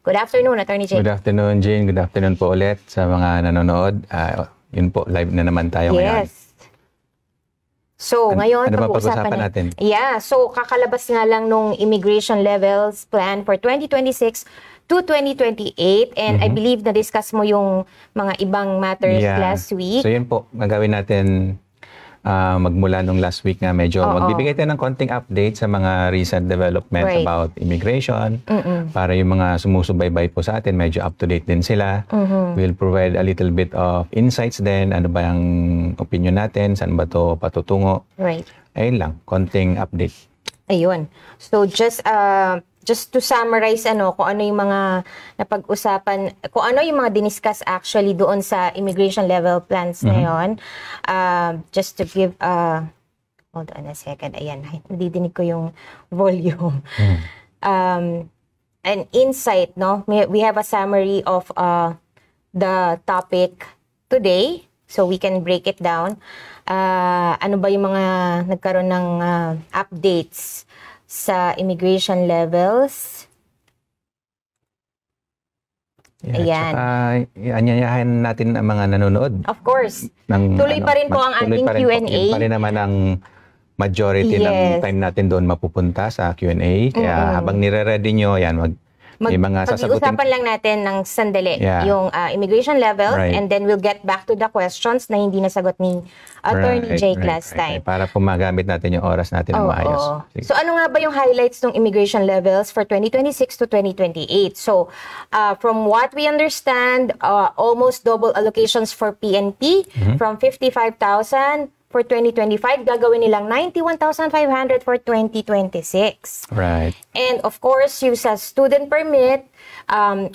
Good afternoon, Attorney Jake. Good afternoon, Jane. Good afternoon po ulit sa mga nanonood. Yun po, live na naman tayo ngayon. Yes. So, ngayon, ano ba pag-usapan natin? Yeah, so kakalabas nga lang nung immigration levels plan for 2026 to 2028. And I believe na-discuss mo yung mga ibang matters last week. So, yun po, gagawin natin magmula nung last week nga medyo magbibigay tayo ng konting update sa mga recent developments about immigration para yung mga sumusubaybay po sa atin medyo up to date din sila. We'll provide a little bit of insights din, ano ba yung opinion natin, saan ba to patutungo. Right. Ayun lang, konting update. Ayun. So just to summarize kung ano yung mga napag-usapan, kung ano yung mga diniscuss actually doon sa immigration level plans ngayon. Just to give hold on a second. Ayan, nadidinig ko yung volume. An insight, no? We have a summary of the topic today, so we can break it down. Ano ba yung mga nagkaroon ng updates sa immigration levels. Ayan. Anyayahan natin ang mga nanonood. Of course. Tuloy pa rin po ang ating Q&A. Yun pa rin naman ang majority ng time natin doon mapupunta sa Q&A. Kaya habang nire-ready nyo, yan, pag-iusapan lang natin ng sandali yung immigration levels and then we'll get back to the questions na hindi nasagot ni Attorney Jake last time. Para po magamit natin yung oras natin ng maayos. So ano nga ba yung highlights ng immigration levels for 2026 to 2028? So from what we understand, almost double allocations for PNP from 55,000 for 2025, gagawin nilang 91,500 for 2026. Right. And of course, yung sa student permit,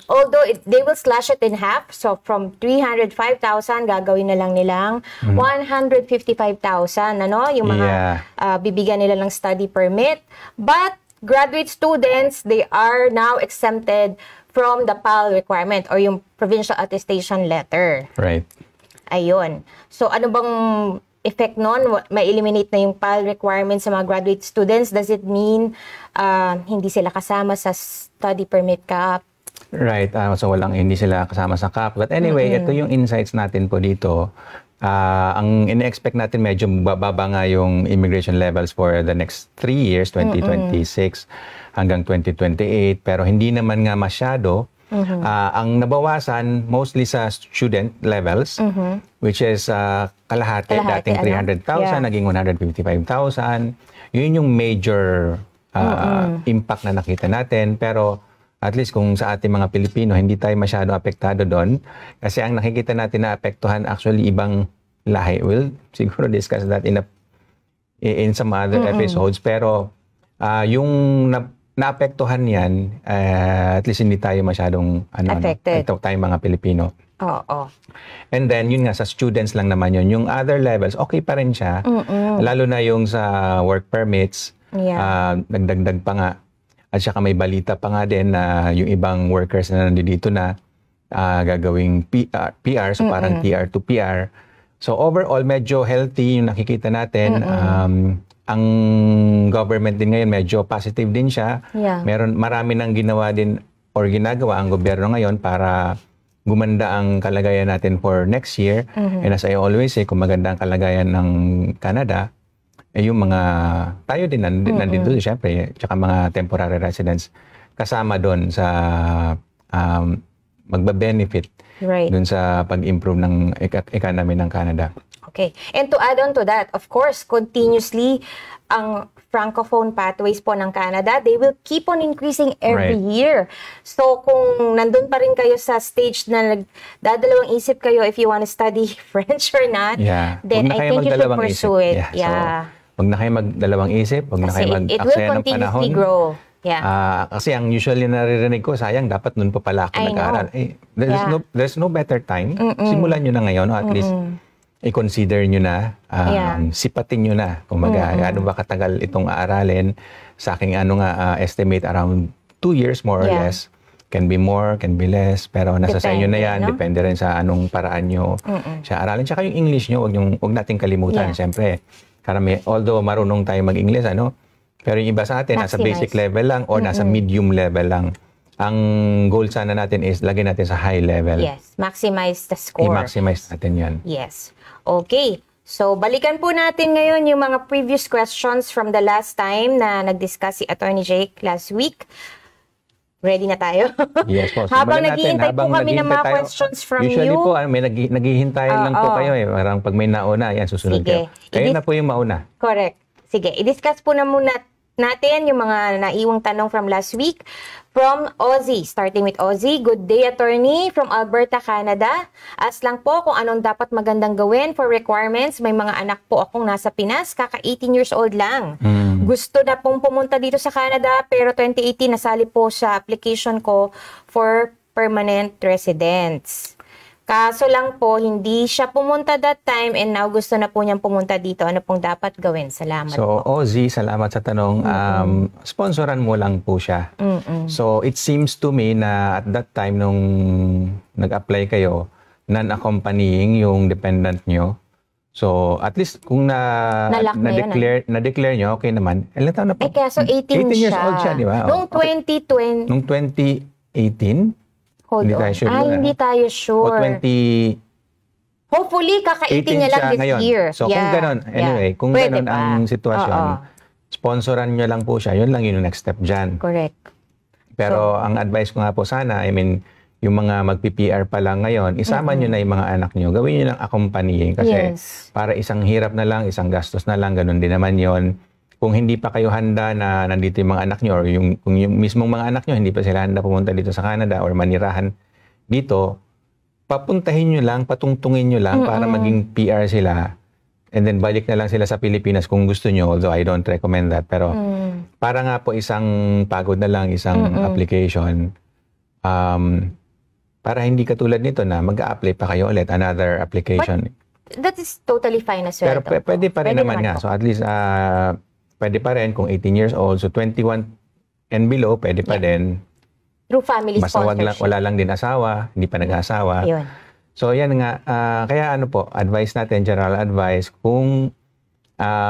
although they will slash it in half, so from 305,000, gagawin na lang nilang 155,000, yung mga bibigyan nila ng study permit. But graduate students, they are now exempted from the PAL requirement or yung provincial attestation letter. Right. Ayun. So ano bang effect nun? Ma-eliminate na yung PAL requirements sa mga graduate students? Does it mean hindi sila kasama sa study permit cap? Right. So hindi sila kasama sa cap. But anyway, ito yung insights natin po dito. Ang in-expect natin medyo bababa nga yung immigration levels for the next 3 years, 2026 hanggang 2028. Pero hindi naman nga masyado. Ang nabawasan mostly sa student levels, which is kalahati dating 300,000 naging 155,000. Yun yung major impact na nakita natin. Pero at least kung sa ating mga Pilipino, hindi tayo masyado apektado doon. Kasi ang nakikita natin na apektuhan actually ibang lahi. We'll siguro discuss that in some other episodes. Pero yung naapektuhan yan, at least hindi tayo masyadong tayong mga Pilipino. And then, yun nga, sa students lang naman yun. Yung other levels, okay pa rin siya. Lalo na yung sa work permits, nagdagdag pa nga. At saka may balita pa nga din na yung ibang workers na nandito na gagawing PR, so parang TR to PR. So overall, medyo healthy yung nakikita natin. Ang government din ngayon medyo positive din siya. Marami nang ginawa din or ginagawa ang gobyerno ngayon para gumanda ang kalagayan natin for next year. And as I always say, kung maganda ang kalagayan ng Canada, yung mga tayo din nandito syempre, tsaka mga temporary residents kasama doon sa magba-benefit doon sa pag-improve ng economy ng Canada. Okay. And to add on to that, of course, continuously, ang Francophone pathways po ng Canada, they will keep on increasing every year. So, kung nandun pa rin kayo sa stage na nagdadalawang isip kayo if you want to study French or not, then I think you should pursue it. So, wag na kayo magdalawang isip, wag na kayo mag-aksaya ng panahon. Grow. Kasi ang usually naririnig ko, sayang, dapat nun pa pala ako nag-aaral. There's no better time. Simulan nyo na ngayon, at least i-consider nyo na, sipatin nyo na. Kung ano ba katagal itong aaralin. Sa aking estimate around 2 years more or less. Can be more, can be less. Pero nasa sa inyo na yan. Depende rin sa anong paraan nyo siya aralin. Tsaka yung English nyo, wag natin kalimutan. Siyempre, karami, although marunong tayo mag-English, pero yung iba sa atin, nasa basic level lang or nasa medium level lang ang goal sana natin is lagyan natin sa high level. Yes, maximize the score. I-maximize natin yan. Yes. Okay. So, balikan po natin ngayon yung mga previous questions from the last time na nag-discuss si Attorney Jake last week. Ready na tayo? Yes po. Habang naghihintay po kami ng mga questions from usually you. po, may naghihintay lang po kayo eh. Parang pag may nauna, yan, susunod Sige. kayo. Kayo na po yung mauna. Correct. Sige, i-discuss po na muna natin yung mga naiwang tanong from last week. From Ozzy, starting with Ozzy. Good day, attorney, from Alberta, Canada. Ask lang po kung anong dapat magandang gawin for requirements. May mga anak po akong nasa Pinas, kaka 18 years old lang. Gusto na pong pumunta dito sa Canada, pero 2018 nasali po sa application ko for permanent residence. Kaso lang po, hindi siya pumunta that time and now gusto na po niyang pumunta dito. Ano pong dapat gawin? Salamat po. So, Ozzy, salamat sa tanong. Sponsoran mo lang po siya. So, it seems to me na at that time nung nag-apply kayo, non-accompanying yung dependent nyo. So, at least kung na-declare nyo, okay naman. Ilan taon na po? Kaso 18 years old siya, di ba? Noong 2020. Noong 2018? Hold on. Hindi tayo sure. O 20... Hopefully, kaka-18 niya lang this ngayon. year. So, kung ganon, anyway, kung ganon ang sitwasyon, sponsoran nyo lang po siya, yun lang yung next step dyan. Correct. Pero ang advice ko nga po sana, I mean, yung mga magpi-PR pa lang ngayon, isama nyo na yung mga anak nyo, gawin nyo lang accompanying. Kasi para isang hirap na lang, isang gastos na lang, ganon din naman yon. Kung hindi pa kayo handa na nandito yung mga anak nyo or kung yung mismong mga anak nyo hindi pa sila handa pumunta dito sa Canada or manirahan dito, papuntahin nyo lang, patungtungin nyo lang para maging PR sila and then balik na lang sila sa Pilipinas kung gusto nyo, although I don't recommend that. Pero para nga po isang pagod na lang, isang application, para hindi katulad nito na mag-a-apply pa kayo ulit, another application. That is totally fine as well. Pero pwede pa rin naman nga. So at least pwede pa rin kung 18 years old. So 21 and below, pwede pa din. Through family sponsorship. Basta wala lang din asawa, hindi pa nag-asawa. Ayun. So yan nga. Kaya ano po, advice natin, general advice, kung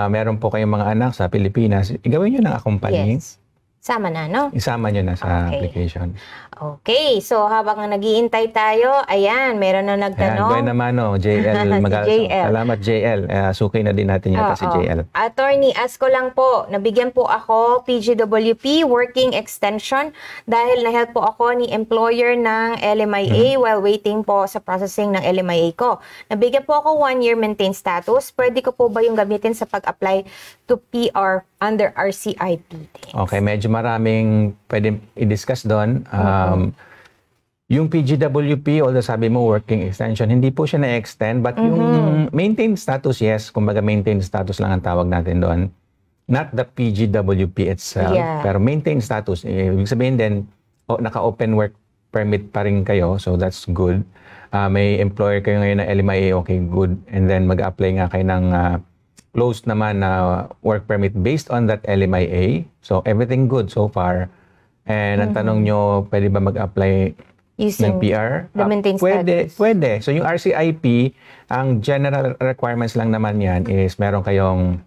meron po kayong mga anak sa Pilipinas, gawin nyo ng accompanying. Yes. Sama na, no? Isama nyo na sa application. Okay. So, habang nag-iintay tayo, ayan, meron na nagtanong. Ayan, buwan naman, JL Magalso. Salamat, JL. Sukay na din natin yata si JL. Attorney, ask ko lang po, nabigyan po ako PGWP Working Extension dahil na-help po ako ni employer ng LMIA while waiting po sa processing ng LMIA ko. Nabigyan po ako 1-year maintain status. Pwede ko po ba yung gamitin sa pag-apply to PR under RCIP? Okay, medyo maraming pwedeng i-discuss doon. Yung PGWP, although sabi mo working extension, hindi po siya na-extend, but yung maintained status, yes, kumbaga maintained status lang ang tawag natin doon. Not the PGWP itself, pero maintained status. Ibig sabihin din, naka-open work permit pa rin kayo, so that's good. May employer kayo ngayon na LMIA, okay, good. And then mag-apply nga kayo ng closed naman na work permit based on that LMIA. So everything good so far. And ang tanong nyo, pwede ba mag-apply ng PR? The maintained status. Pwede. So yung RCIP, ang general requirements lang naman yan is meron kayong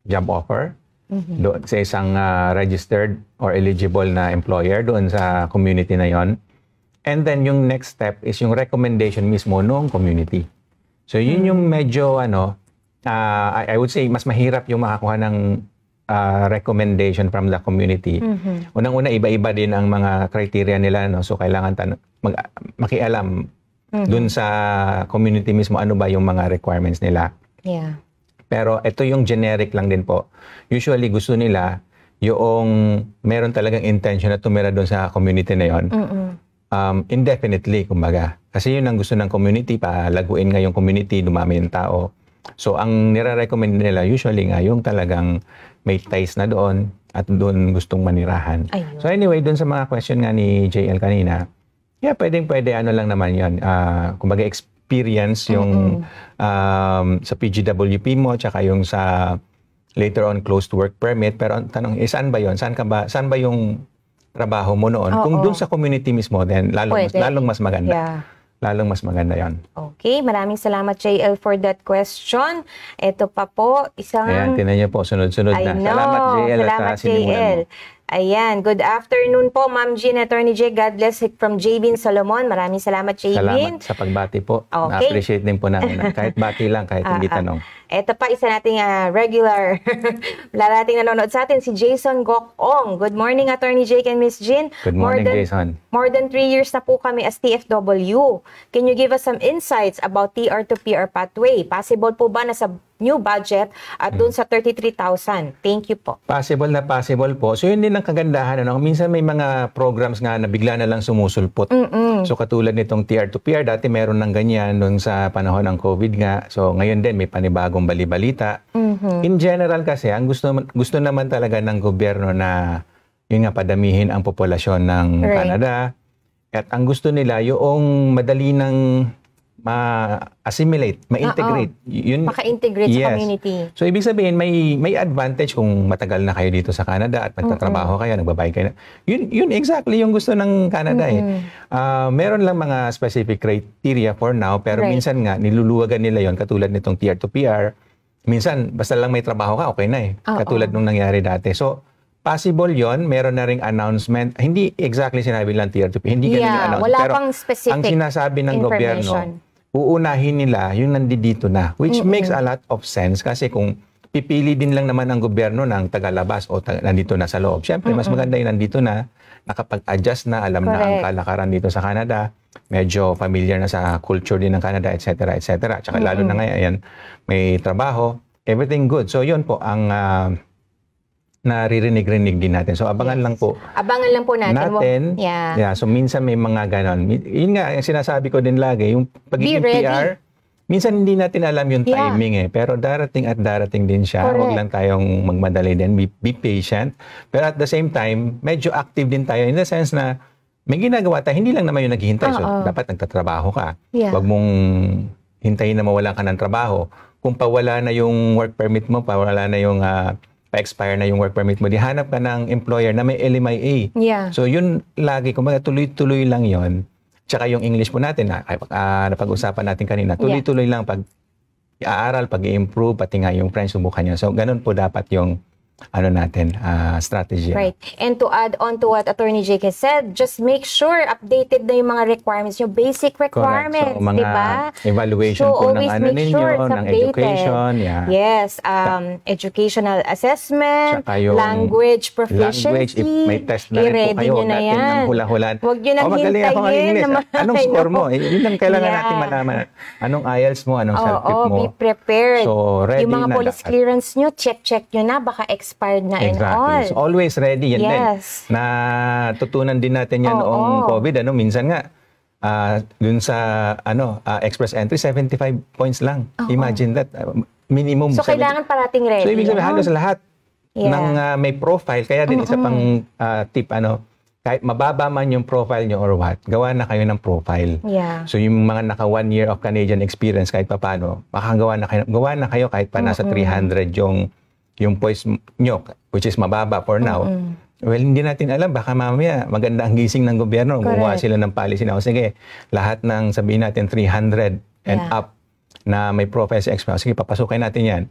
job offer doon sa isang registered or eligible na employer doon sa community na yon. And then yung next step is yung recommendation mismo noong community. So yun yung medyo I would say mas mahirap yung makakuha ng recommendation from the community. Unang-una, iba-iba din ang mga criteria nila, no? So kailangan makialam dun sa community mismo ano ba yung mga requirements nila. Yeah. Pero ito yung generic lang din po. Usually gusto nila yung meron talagang intention na tumira dun sa community na yon. Indefinitely, kumbaga. Kasi yun ang gusto ng community, palaguin nga yung community, dumami yung tao. So, ang nire-recommend nila usually nga yung talagang may ties na doon at doon gustong manirahan. Ayun. So, anyway, doon sa mga question nga ni JL kanina, pwede ano lang naman yun. Kumbaga, experience yung sa PGWP mo, tsaka yung sa later on closed work permit. Pero ang tanong, saan ba yun? Saan ba yung trabaho mo noon? Kung doon sa community mismo, then lalong mas maganda. Yeah. Lalong mas maganda yon. Okay, maraming salamat JL for that question. Ito pa po, isang... Ayan, tinan niyo po, sunod-sunod na. Salamat JL. Salamat JL. Ayan, good afternoon po, Ma'am Jean, Attorney J. God bless from Javin Solomon. Maraming salamat, Javin. Salamat sa pagbati po. Okay. Na-appreciate din po namin. Kahit bati lang, kahit hindi tanong. Ito pa, isa nating regular. Wala nating nanonood sa atin, si Jason Gokong. Good morning, Attorney Jake and Miss Jean. Good morning, Jason. More than 3 years na po kami as TFW. Can you give us some insights about TR to PR pathway? Possible po ba na sa new budget at dun sa 33,000? Thank you po. Possible na possible po. So yun din ang kagandahan. Ano? Minsan may mga programs nga na bigla na lang sumusulpot. So katulad nitong TR to PR, dati meron ng ganyan noon sa panahon ng COVID nga. So ngayon din may panibagong bali-balita. In general kasi, ang gusto naman talaga ng gobyerno na yun nga padamihin ang populasyon ng Canada. At ang gusto nila yung madali ng ma-assimilate, ma-integrate. Maka-integrate sa community. So, ibig sabihin, may advantage kung matagal na kayo dito sa Canada at nagtatrabaho kayo, nagbabayad kayo. Yun exactly yung gusto ng Canada meron lang mga specific criteria for now, pero minsan nga, niluluwagan nila yon katulad nitong TR to PR. Minsan, basta lang may trabaho ka, okay na katulad nung nangyari dati. So, possible yon, meron na ring announcement. Hindi exactly sinabi lang TR to PR. Hindi ganun yung announcement. Wala pero pang specific ang sinasabi ng gobyerno, uunahin nila yung nandito na, which makes a lot of sense kasi kung pipili din lang naman ang gobyerno ng tagalabas o nandito na sa loob. Siyempre, mas maganda yung nandito na, nakapag-adjust na, alam na ang kalakaran dito sa Canada, medyo familiar na sa culture din ng Canada, etc. etc. Tsaka lalo na ngayon, may trabaho, everything good. So, yun po ang naririnig-rinig din natin. So, abangan lang po. Abangan lang po natin. So, minsan may mga ganon. Yun nga, yung sinasabi ko din lagi, yung pagiging PR, minsan hindi natin alam yung timing Pero darating at darating din siya. Huwag lang tayong magmadali din. Be patient. Pero at the same time, medyo active din tayo in the sense na may ginagawa tayo. Hindi lang naman yung naghihintay. So, dapat nagtatrabaho ka. Huwag mong hintayin na mawalan ka ng trabaho. Kung pawala na yung work permit mo, pawala na yung pa-expire na yung work permit mo, dihanap ka ng employer na may LMIA. So yun lagi, kumbaga tuloy-tuloy lang yon. Tsaka yung English po natin, napag-usapan natin kanina, tuloy-tuloy lang pag i-aaral, pag-i-improve, pati nga yung French, subukan nyo. So ganun po dapat yung strategy. Right. And to add on to what Attorney Jake has said, just make sure updated na yung mga requirements, yung basic requirements, so, mga diba? Evaluation po ng ninyo, ng education. Yes. Educational assessment, language proficiency. If may test na rin po kayo, huwag natin nang hula-hulaan. Huwag nyo nang magaling ako ng hintayin. English. Anong score mo? Yun lang kailangan natin malaman. Anong IELTS mo? Anong self-tip mo? Be prepared. So, ready yung mga police clearance nyo, check nyo na. Baka expired na and all. So, always ready. Yan din. Natutunan din natin yan noong COVID. Minsan nga, dun sa express entry, 75 points lang. Imagine that. Minimum. So, kailangan parating ready. So, ibig sabihin, halos lahat ng may profile. Kaya din isa pang tip, kahit mababa man yung profile nyo or what, gawa na kayo ng profile. So, yung mga naka 1 year of Canadian experience, kahit pa paano, makagawa na kayo kahit pa nasa 300 yung points nyo, which is mababa for now. Well, hindi natin alam. Baka mamaya maganda ang gising ng gobyerno. Gumawa sila ng policy na, sige, lahat ng sabihin natin 300 and up na may profile sa experience. Sige, papasukin natin yan.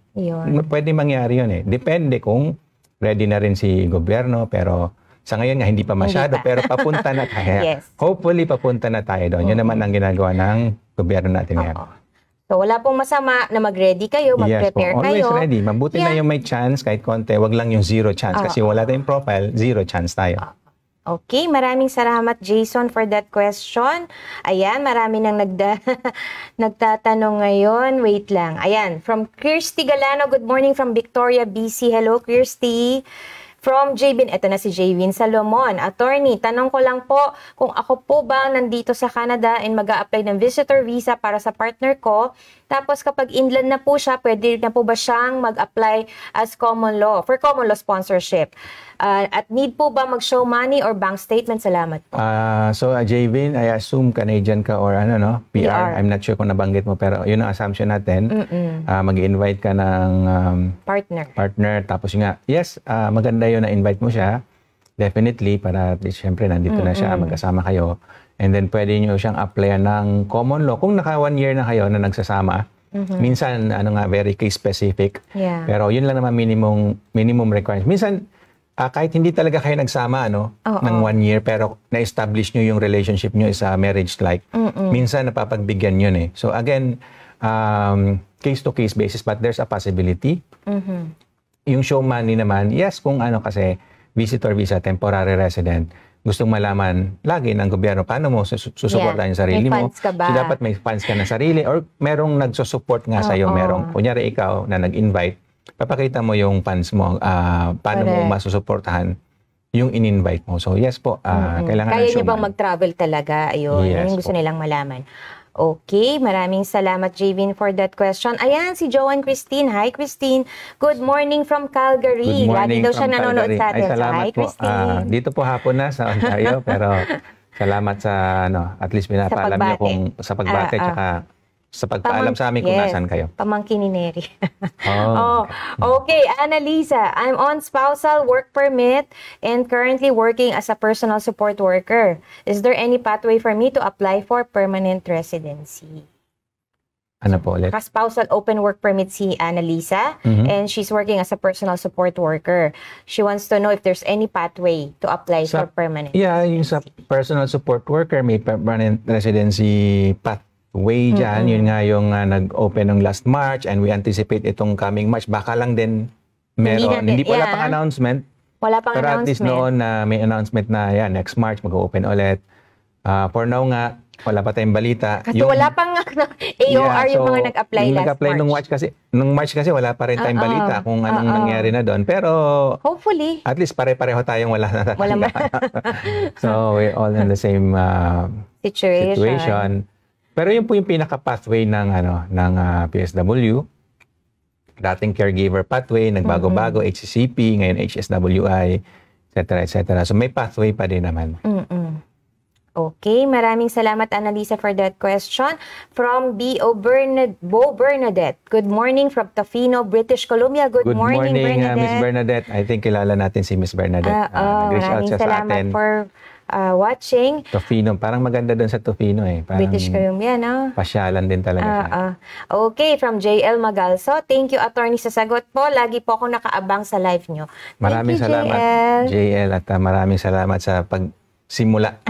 Pwede mangyari yun Depende kung ready na rin si gobyerno, pero sa ngayon nga hindi pa masyado, pero papunta na tayo. Hopefully, papunta na tayo doon. Yun naman ang ginagawa ng gobyerno natin ngayon. So, wala pong masama na mag-ready kayo, mag-prepare kayo. Always ready. Mabuti na yung may chance kahit konti. Wag lang yung zero chance. Kasi wala tayong profile, zero chance tayo. Okay, maraming salamat Jason for that question. Ayan, marami nang nagtatanong ngayon. Wait lang. Ayan, from Kirsty Galano, good morning from Victoria, BC. Hello, Kirsty. From Javin, eto na si Javin Salomon. Attorney, tanong ko lang po kung ako po ba nandito sa Canada and mag-a-apply ng visitor visa para sa partner ko. Tapos kapag inland na po siya, pwede na po ba siyang mag-apply as common law, for common law sponsorship? At need po ba mag-show money or bank statement? Salamat po. So, Javin, I assume Canadian ka or PR. I'm not sure kung nabanggit mo, pero yun ang assumption natin. Mag-invite ka ng partner. Tapos nga, yes, maganda yun na-invite mo siya. Definitely, para siyempre nandito na siya, magkasama kayo. And then pwede nyo siyang applyan ng common law. Kung naka 1 year na kayo na nagsasama, minsan, very case specific. Pero yun lang naman minimum requirements. Minsan, kahit hindi talaga kayo nagsama ng 1 year, pero na-establish nyo yung relationship nyo is a marriage-like, minsan napapagbigyan yun eh. So again, case-to-case basis, but there's a possibility. Yung show money naman, yes, kung kasi visitor visa, temporary resident, gustong malaman lagi ng gobyerno paano mo susuportahan yung sarili may mo. funds ka ba? So dapat may funds ka na sarili or merong nagsusupport nga sa'yo, merong, kunyari ikaw na nag-invite, papakita mo yung funds mo, paano mo masusuportahan yung in-invite mo. So yes po, kailangan Kaya ng niyo bang mag-travel talaga? Ayun, Yes yung gusto po. nilang malaman. Okay, maraming salamat, Javin, for that question. Ayan, si Joanne Christine. Hi, Christine. Good morning from Calgary. Good morning Lagi daw siya from nanonood Calgary. sa atin. Ay, So, salamat hi, po. Christine. Dito po hapon na sa Ontario, pero salamat sa at least pinapaalam niyo pagbati. kung sa pagbate tsaka sa pagpaalam sa amin kung nasan kayo. Pamangkin ni Neri. Oh. Okay, Annalisa. I'm on spousal work permit and currently working as a personal support worker. Is there any pathway for me to apply for permanent residency? Ano po ulit? Spousal open work permit si Annalisa, and she's working as a personal support worker. She wants to know if there's any pathway to apply for permanent. Yeah, yung sa personal support worker, may permanent residency pathway dyan. Yun nga yung nag-open ng last March and we anticipate itong coming March. Baka lang din meron. Hindi wala pang announcement. Wala pang pero announcement. At least noon na may announcement na next March mag-open ulit. For now nga, wala pa tayong balita. Kasi wala pang AOR yung mga nag-apply last nag-apply March. Nung March kasi wala pa rin tayong balita kung anong nangyari na doon. Pero hopefully, at least pare-pareho tayong wala na talaga. So we're all in the same situation. Pero yun po yung pinaka-pathway ng PSW. Dating caregiver pathway, nagbago-bago, HCCP, ngayon HSWI, etc. So may pathway pa din naman. Okay, maraming salamat, Annalisa, for that question. From Bo Bernadette. Good morning from Tofino, British Columbia. Good morning, Bernadette. Miss Bernadette. I think kilala natin si Miss Bernadette. Nag-reach out siya sa atin. Maraming salamat for watching. Tofino. Parang maganda doon sa Tofino eh. Parang British Columbia, no? pasyalan din talaga siya. Okay, from JL Magalso. Thank you, attorney, sa sagot po. Lagi po ako nakaabang sa live nyo. Maraming salamat, JL. At maraming salamat sa simula.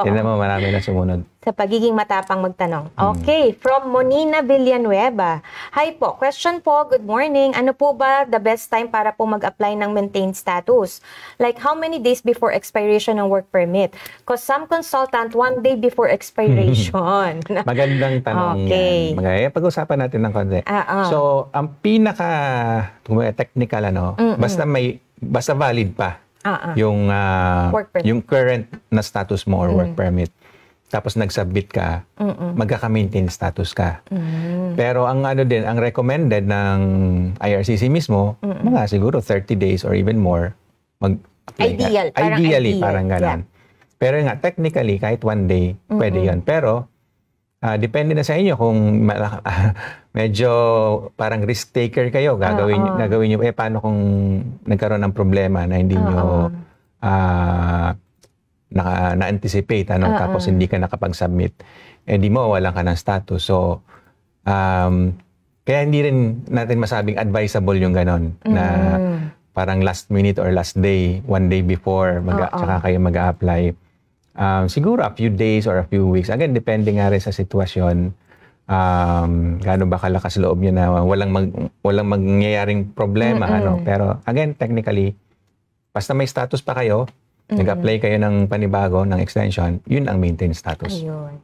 Tignan mo, marami na sumunod. Sa pagiging matapang magtanong. Okay, from Monina Villanueva. Hi po, question po, good morning. Ano po ba the best time para po mag-apply ng maintained status? Like how many days before expiration ng work permit? Because some consultant, 1 day before expiration. Magandang tanong yan. Pag-usapan natin ng konti. So, ang pinaka-technical, basta valid pa. Yung current na status mo or work permit. Tapos nag-submit ka, magkaka-maintain status ka. Pero ang ang recommended ng IRCC mismo, mga siguro 30 days or even more, mag-apply ka. Ideally, parang gano'n. Pero nga, technically, kahit 1 day, pwede yun. Pero, depende na sa inyo kung medyo parang risk taker kayo, gagawin nyo, paano kung nagkaroon ng problema na hindi nyo na-anticipate, tapos hindi ka nakapag-submit, di mawawalan ka ng status. So, kaya hindi rin natin masabing advisable yung ganon, na parang last minute or last day, 1 day before, tsaka kayo mag-a-apply. Siguro a few days or a few weeks. Again, depende nga rin sa sitwasyon. Gaano ba kalakas loob nyo na walang mangyayaring problema. Pero again, technically, basta may status pa kayo, nag-apply kayo ng panibago, ng extension, yun ang maintained status. Ayun.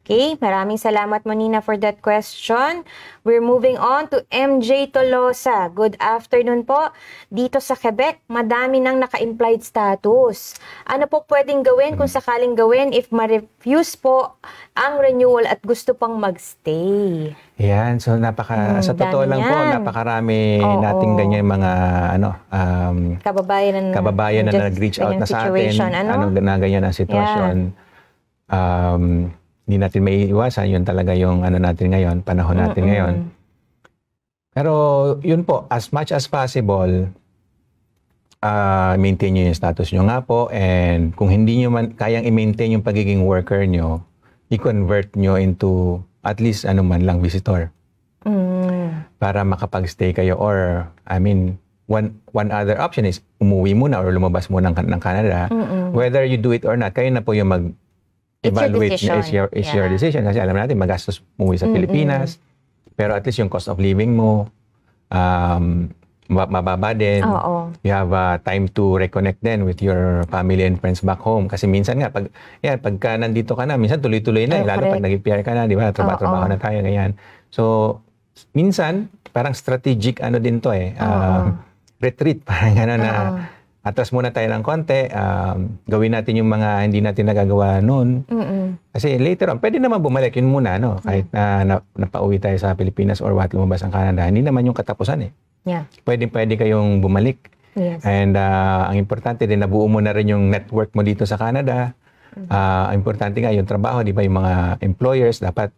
Okay, maraming salamat, Monina, for that question. We're moving on to MJ Tolosa. Good afternoon po. Dito sa Quebec, madami nang naka-implied status. Ano po pwedeng gawin kung sakaling gawin if ma-refuse po ang renewal at gusto pang mag-stay? Yan, so sa totoo lang po, napakarami nating ganyan mga kababayan na nag-reach out na sa atin. Na ganyan ang sitwasyon. Hindi natin may iwasan, yun talaga yung natin ngayon, panahon natin ngayon. Pero yun po, as much as possible, maintain nyo yung status nyo nga po, and kung hindi nyo man kayang i-maintain yung pagiging worker nyo, i-convert nyo into at least man lang visitor. Para makapag-stay kayo or, one other option is umuwi muna or lumabas muna ng Canada. Whether you do it or not, kayo na po yung mag-evaluate is your decision. Kasi alam natin, magastos umuwi sa Pilipinas. Pero at least yung cost of living mo, mababa din. You have time to reconnect then with your family and friends back home. Kasi minsan nga, pagka nandito ka na, minsan tuloy-tuloy na. Lalo pag nag-PR ka na, di ba? Trabaho na tayo, ganyan. So, minsan, parang strategic din to retreat, parang gano'n na atras muna tayo ng konti, gawin natin yung mga hindi natin nagagawa noon. Kasi later on, pwede naman bumalik yun muna, no? Kahit napauwi tayo sa Pilipinas or lumabas ang Canada, hindi naman yung katapusan Pwede kayong bumalik. Yes. And ang importante din, nabuo mo na rin yung network mo dito sa Canada. Ang importante nga yung trabaho, di ba, yung mga employers, dapat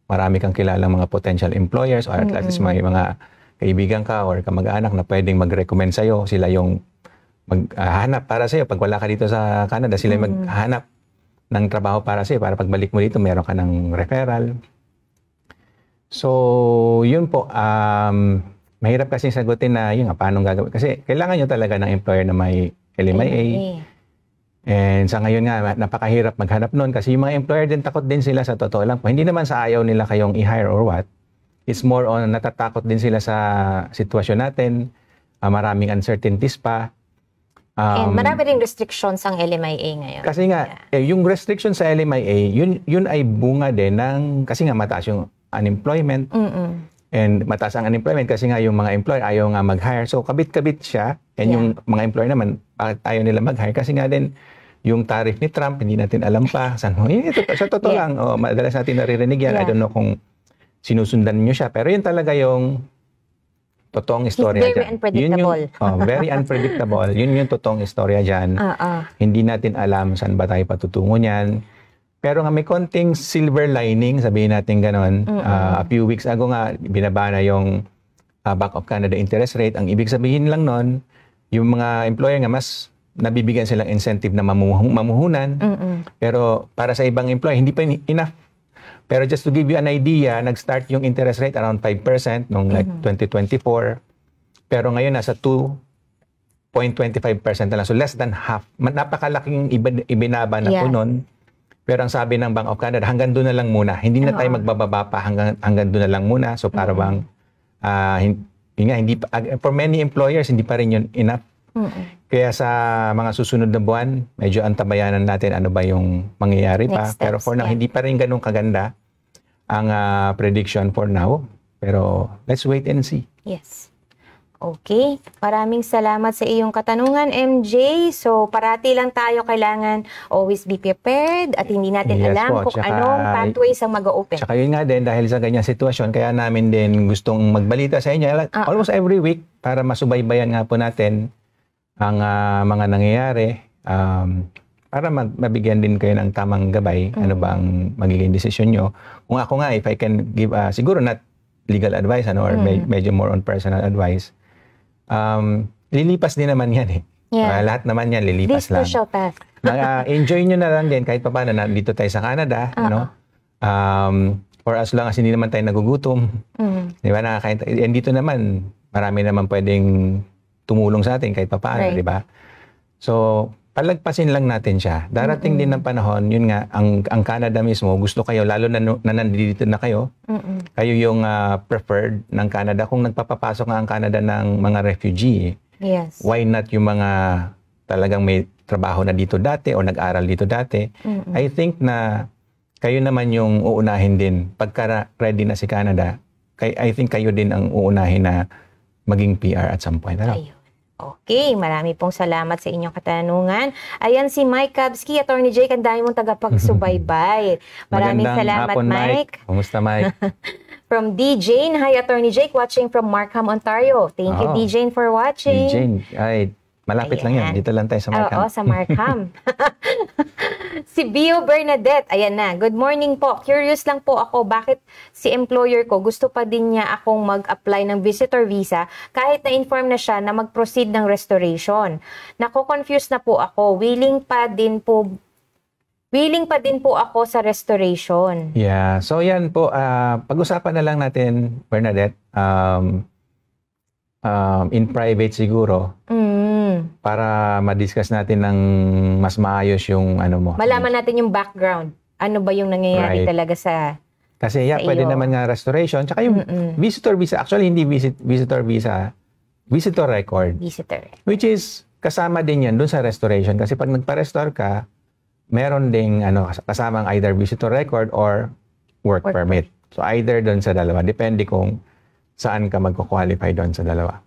marami kang kilalang mga potential employers or at least may mga kaibigan ka or kamag-anak na pwedeng mag-recommend sa'yo. Sila yung maghanap para sa'yo. Pag wala ka dito sa Canada, sila yung maghanap ng trabaho para sa'yo. Para pagbalik mo dito, meron ka ng referral. So, yun po. Mahirap kasi sagutin na yun paano gagawin. Kasi kailangan nyo talaga ng employer na may LMIA. And sa ngayon nga, napakahirap maghanap nun. Kasi yung mga employer din, takot din sila sa totoo lang. Hindi naman sa ayaw nila kayong i-hire or what. It's more on natatakot din sila sa sitwasyon natin. Maraming uncertainties pa. And marami ring restrictions ang LMIA ngayon. Kasi nga, yung restriction sa LMIA, yun ay bunga din ng, kasi nga mataas yung unemployment. And mataas ang unemployment kasi nga yung mga employer ayaw nga mag-hire. So kabit-kabit siya. And yung mga employer naman, bakit ayaw nila mag-hire? Kasi nga din, yung tariff ni Trump, hindi natin alam pa. Sa totoo lang, madalas natin naririnig yan. I don't know kung sinusundan niyo siya. Pero yun talaga yung totoong istorya dyan. Unpredictable. Very unpredictable. Yun yung totoong istorya dyan. Hindi natin alam saan ba tayo patutungo niyan. Pero nga may konting silver lining, sabihin natin ganon. A few weeks ago nga, binaba na yung Bank of Canada interest rate. Ang ibig sabihin lang nun, yung mga employer nga mas nabibigyan silang incentive na mamuhunan. Pero para sa ibang employer, hindi pa enough. Pero just to give you an idea, nag-start yung interest rate around 5% noong like 2024. Pero ngayon nasa 2.25% na lang. So less than half. Napakalaking ibinaba na po nun. Pero ang sabi ng Bank of Canada, hanggang doon na lang muna. Hindi na tayo magbababa pa, hanggang doon na lang muna. So para bang, for many employers, hindi pa rin yun enough. Kaya sa mga susunod na buwan, medyo antabayanan natin ano ba yung mangyayari pa. Pero for now, hindi pa rin ganun kaganda ang prediction for now. Pero let's wait and see. Yes. Okay. Maraming salamat sa iyong katanungan, MJ. So, parati lang tayo kailangan always be prepared at hindi natin alam kung anong pathways ang mag-open. Tsaka yun nga din, dahil sa ganyang sitwasyon, kaya namin din gustong magbalita sa inyo almost every week para masubaybayan nga po natin ang mga nangyayari para mabigyan din kayo ng tamang gabay. Ano ba ang magiging desisyon nyo? Kung ako nga, if I can give, siguro not legal advice or medyo more on personal advice, lilipas din naman yan lahat naman yan, lilipas lang. This path. Enjoy nyo na lang din kahit pa paano nandito tayo sa Canada. For as long as hindi naman tayo nagugutom. Di ba? And dito naman, marami naman pwedeng tumulong sa atin kahit pa paano. Di ba? So, palagpasin lang natin siya. Darating din ng panahon, yun nga, ang Canada mismo, gusto kayo, lalo na nandito na kayo, kayo yung preferred ng Canada. Kung nagpapapasok nga ang Canada ng mga refugee, why not yung mga talagang may trabaho na dito dati o nag-aral dito dati? I think na kayo naman yung uunahin din. Pagka ready na si Canada, I think kayo din ang uunahin na maging PR at some point. Okay, marami pong salamat sa inyong katanungan. Ayan si Mike Kabski, Attorney Jake, ang dami mong tagapagsubaybay. Maraming salamat, hapon, Mike. Kumusta, Mike? From DJ, hi Attorney Jake, watching from Markham, Ontario. Thank you, DJ, for watching. DJ, ay, malapit lang yan. Dito lang tayo sa Markham. Oo, sa Markham. Si Bio Bernadette, ayan na. Good morning po. Curious lang po ako, bakit si employer ko gusto pa din niya akong mag-apply ng visitor visa kahit na-inform na siya na mag-proceed ng restoration. Nako-confuse na po ako. Willing pa din po ako sa restoration. Yeah. So yan po, pag-usapan na lang natin, Bernadette. in private siguro para ma-discuss natin ng mas maayos yung ano mo. Malaman natin yung background. Ano ba yung nangyayari talaga sa kasi pwede naman nga restoration. Tsaka yung visitor visa. Actually, hindi visitor visa. Visitor record. Visitor. Which is, kasama din yan dun sa restoration. Kasi pag nagpa-restore ka, meron ding kasamang either visitor record or work permit. So, either dun sa dalawa. Depende kung saan ka magko-qualify dun sa dalawa.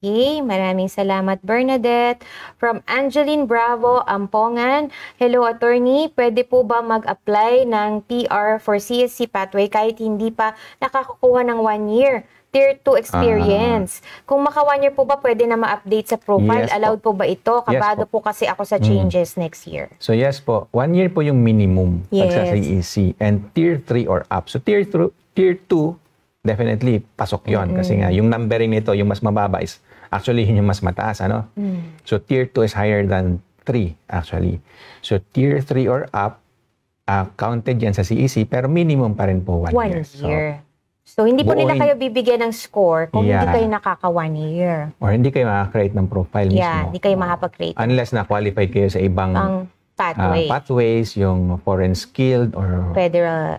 Okay, maraming salamat Bernadette. From Angeline Bravo, Ampongan. Hello attorney, pwede po ba mag-apply ng PR for CSC pathway kahit hindi pa nakakakuha ng 1 year? Tier 2 experience. Kung maka 1 year po ba, pwede na ma-update sa profile? Yes, allowed po ba ito? Kabado yes, po kasi ako sa changes next year. So yes po, 1 year po yung minimum pag sa CEC and tier 3 or up. So tier 2, definitely pasok yon kasi nga yung numbering nito, yung mas mababa is actually yun yung mas mataas, ano? So tier 2 is higher than 3 actually. So tier 3 or up, counted yan sa CEC pero minimum pa rin po 1 year. So hindi po nila kayo bibigyan ng score kung hindi kayo nakaka 1 year. Or hindi kayo makaka-create ng profile mismo. Hindi kayo makapag-create. Unless na-qualify kayo sa ibang pathways, yung foreign skilled or federal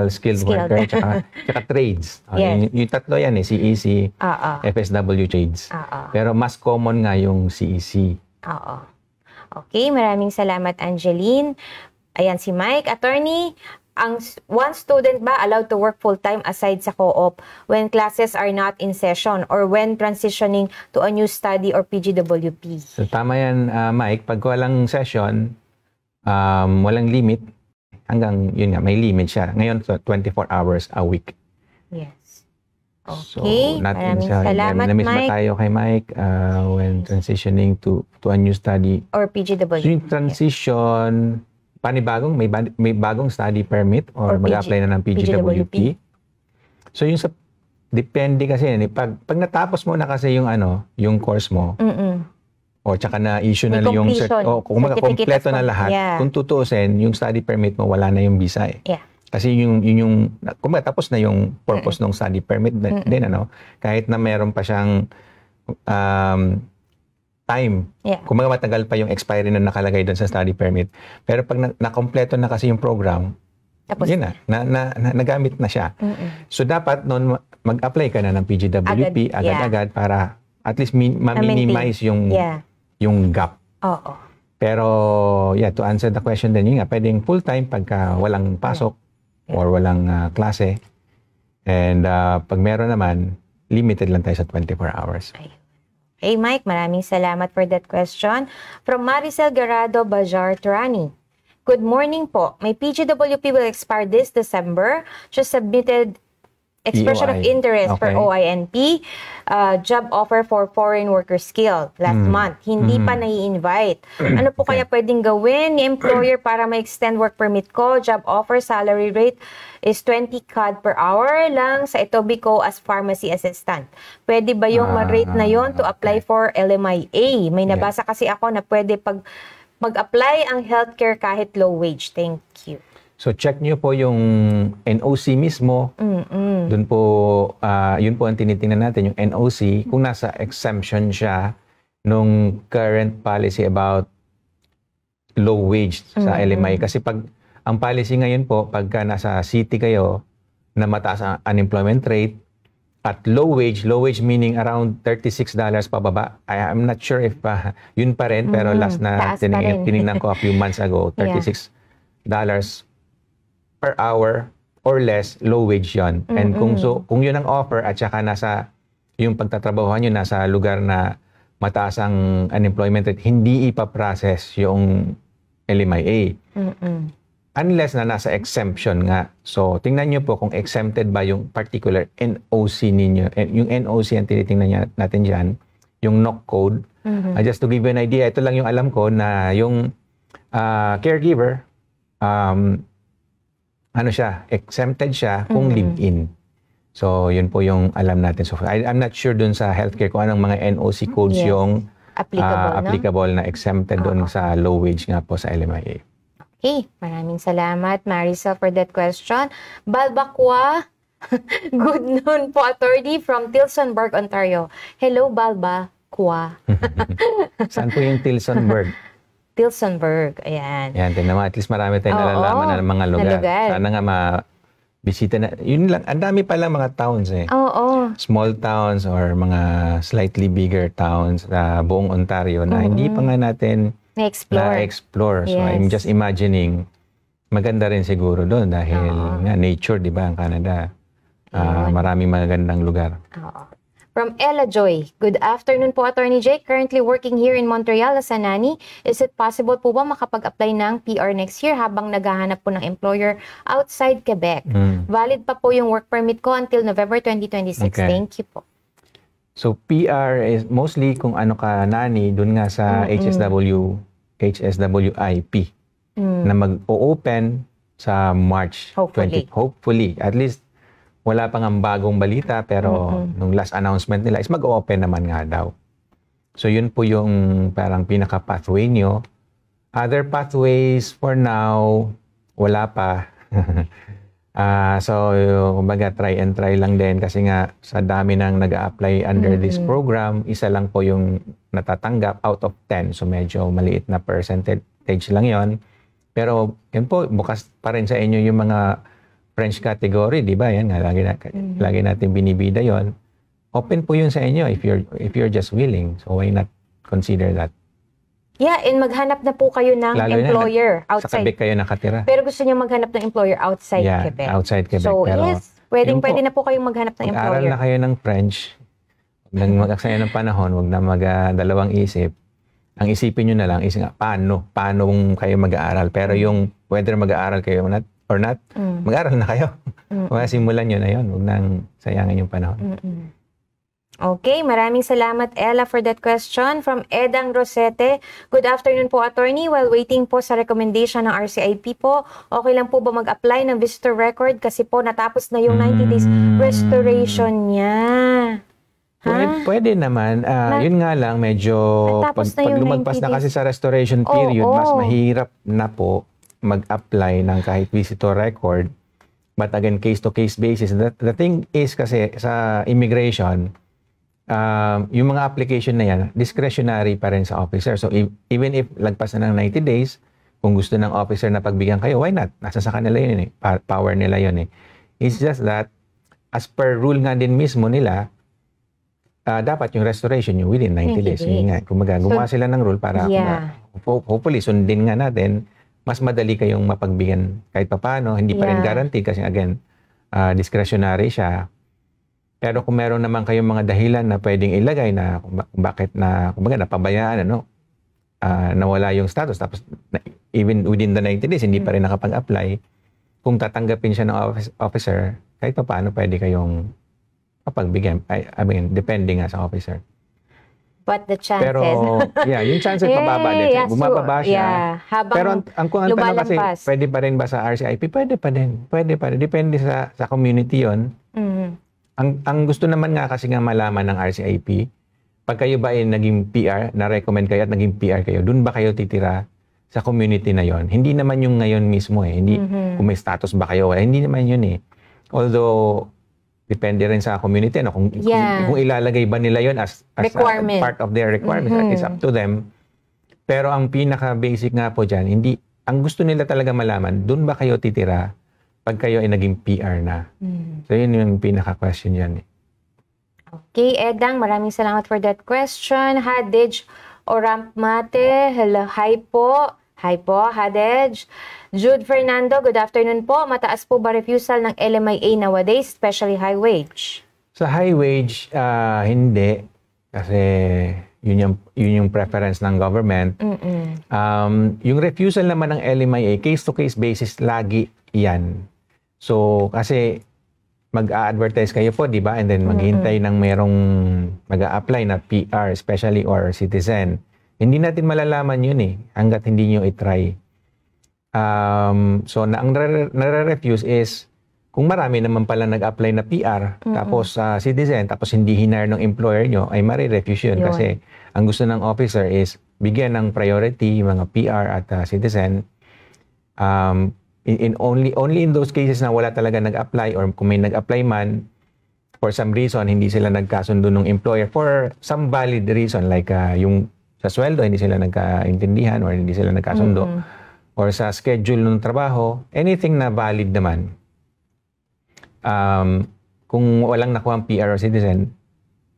skilled worker, tsaka trades. Yung tatlo yan CEC, FSW trades. Pero mas common nga yung CEC. Okay, maraming salamat Angeline. Ayan si Mike. Attorney, ang one student ba allowed to work full-time aside sa co-op when classes are not in session or when transitioning to a new study or PGWP? So tama yan, Mike. Pag walang session, walang limit, hanggang yun nga, may limit siya. Ngayon, 24 hours a week. Yes. Okay, maraming salamat, Na-miss Mike. ba tayo kay Mike when transitioning to a new study? Or PGWP. So yung transition, panibagong, may bagong study permit or mag-apply na ng PGWP. So yung depende kasi yan. Pag natapos mo na kasi yung course mo, o tsaka na-issue na yung kung kompleto na lahat, kung tutuusin, yung study permit mo, wala na yung visa eh. Kasi kung tapos na yung purpose ng study permit din, kahit na meron pa siyang time. Kung matagal pa yung expiry na nakalagay doon sa study permit. Pero pag nakompleto na kasi yung program, tapos, yun na, nagamit na siya. So dapat noon mag-apply ka na ng PGWP agad-agad para at least ma-minimize yung gap. Pero to answer the question din, yun nga, pwedeng full-time pagka walang pasok or walang klase. And pag meron naman, limited lang tayo sa 24 hours. Hey Mike, maraming salamat for that question. From Maricel Garado, Bajar, Turani. Good morning po. My PGWP will expire this December. Just submitted expression of interest for OINP, job offer for foreign worker skill last month. Hindi pa nai-invite. Ano po kaya pwedeng gawin ni employer para ma-extend work permit ko? Job offer, salary rate is 20 CAD per hour lang sa Etobicoke as pharmacy assistant. Pwede ba yung rate na yon to apply for LMIA? May nabasa kasi ako na pwede mag-apply ang healthcare kahit low wage. Thank you. So check nyo po yung NOC mismo. Doon po, yun po ang tinitingnan natin, yung NOC, kung nasa exemption siya nung current policy about low wage sa LMI. Kasi pag ang policy ngayon po, pagka nasa city kayo na mataas ang unemployment rate at low wage meaning around $36 pababa. I'm not sure if yun pa rin, pero last na tinignan ko a few months ago, $36 per hour or less, low wage yun. And kung yun ang offer at saka nasa yung pagtatrabahuhan yun, nasa lugar na mataas ang unemployment rate, hindi ipaprocess yung LMIA. Unless na nasa exemption nga. So, tingnan nyo po kung exempted ba yung particular NOC ninyo. Yung NOC ang tinitingnan natin dyan, yung NOC code. Just to give you an idea, ito lang yung alam ko na yung caregiver, exempted siya kung live-in. So, yun po yung alam natin. So, I'm not sure dun sa healthcare kung anong mga NOC codes yung applicable na exempted dun sa low wage nga po sa LMIA. Okay, maraming salamat Marisa for that question. Balbakwa Good noon po, attorney from Tillsonburg, Ontario. Hello, Balba. Kwa. Saan po yung Tillsonburg? Tillsonburg, ayan. Yan, at least marami tayong nalalaman na mga lugar. Sana nga bisita na. Yun lang, ang dami palang mga towns eh. Oo. Small towns or mga slightly bigger towns sa buong Ontario na hindi pa nga natin na-explore. So I'm just imagining, maganda rin siguro doon dahil nga nature, di ba, ang Canada. Maraming magagandang lugar. Oo. From Ella Joy, good afternoon po, Attorney Jake. Currently working here in Montreal as a nanny. Is it possible po ba makapag-apply ng PR next year habang naghahanap po ng employer outside Quebec? Valid pa po yung work permit ko until November 2026. Okay. Thank you po. So PR is mostly kung ano ka nanny, dun nga sa HSWIP na mag-o-open sa March 20. Hopefully. At least wala pang ang bagong balita pero nung last announcement nila is mag-open naman nga daw. So yun po yung parang pinaka-pathway nyo. Other pathways for now, wala pa. So kumbaga try and try lang din kasi nga sa dami nang nag-a-apply under this program, isa lang po yung natatanggap out of 10. So medyo maliit na percentage lang yon. Pero yun po, bukas pa rin sa inyo yung mga French category, di ba? Yan nga, lagi natin binibida yon. Open po yun sa inyo if you're just willing. So why not consider that? Yeah, and maghanap na po kayo ng employer outside. Sa Quebec kayo nakatira. Pero gusto niyo maghanap ng employer outside Quebec. Outside Quebec. So pero yes, pwede na po kayong maghanap ng employer. Mag-aral na kayo ng French. Huwag nang mag-aksaya ng panahon, huwag na mag-dalawang isip. Ang isipin nyo na lang is nga, paano kayo mag-aaral. Pero yung whether mag-aaral kayo or not, mag-aaral na kayo. Simulan nyo na yun. Huwag nang sayangin yung panahon. Okay, maraming salamat, Ella, for that question. From Edang Rosete, good afternoon po, attorney. While waiting po sa recommendation ng RCIP po, okay lang po ba mag-apply ng visitor record? Kasi po natapos na yung 90 days restoration niya. Pwede naman. Yun nga lang, medyo pag lumagpas na kasi sa restoration period, mas mahirap na po mag-apply ng kahit visitor record. But again, case-to-case basis. The thing is kasi sa immigration, yung mga application na yan, discretionary pa rin sa officer. So even if lagpas na ng 90 days, kung gusto ng officer na pagbigyan kayo, why not? Nasa sa kanila yun eh. Power nila yun eh. It's just that, as per rule nga din mismo nila, dapat yung restoration yung within 90 days. Yun nga. Kung gumawa sila ng rule para hopefully sundin nga natin, mas madali kayong mapagbigyan kahit papaano. Hindi pa rin guaranteed kasi again, discretionary siya. Pero kung meron naman kayong mga dahilan na pwedeng ilagay na bakit na, kumbaga, napabayaan, nawala yung status, tapos even within the 90 days, hindi pa rin nakapag-apply, kung tatanggapin siya ng officer, kahit papaano pwede kayong mapagbigyan. I mean, depending nga sa officer. But the chances. Pero, yung chances mababa din. Bumababa siya. Pero ang tanong kasi, pwede pa rin ba sa RCIP? Pwede pa din. Depende sa community yon. Ang gusto naman nga kasi nga malaman ng RCIP, pag kayo ba ay naging PR, na-recommend kayo at naging PR kayo, dun ba kayo titira sa community na yon? Hindi naman yung ngayon mismo eh. Hindi, kung may status ba kayo, hindi naman yun eh. Although, depende rin sa community, kung ilalagay ba nila yon as part of their requirements, it's up to them. Pero ang pinaka-basic nga po dyan, ang gusto nila talaga malaman, dun ba kayo titira pag kayo ay naging PR na? So yun yung pinaka-question yan. Okay, Edang, maraming salamat for that question. Hadej Orampmate, hello, hi po. Hi po, Hadej. Jude Fernando, good afternoon po. Mataas po ba refusal ng LMIA nowadays, especially high wage? Sa high wage, hindi. Kasi yun yung preference ng government. Yung refusal naman ng LMIA, case-to-case basis, lagi yan. So, kasi mag-a-advertise kayo po, di ba? And then maghintay ng merong mag-a-apply na PR, especially or citizen. Hindi natin malalaman yun eh, hanggat hindi nyo i-try. So, ang nare-refuse is, kung marami naman pala nag-apply na PR, tapos citizen, tapos hindi hinar ng employer nyo, ay mare-refuse yun. Kasi ang gusto ng officer is, bigyan ng priority mga PR at citizen. only in those cases na wala talaga nag-apply, or kung may nag-apply man, for some reason, hindi sila nagkasundo ng employer for some valid reason, like yung sa sweldo, hindi sila nagkaintindihan or hindi sila nagkasundo, or sa schedule ng trabaho, anything na valid naman. Kung walang nakuha ang PR or citizen,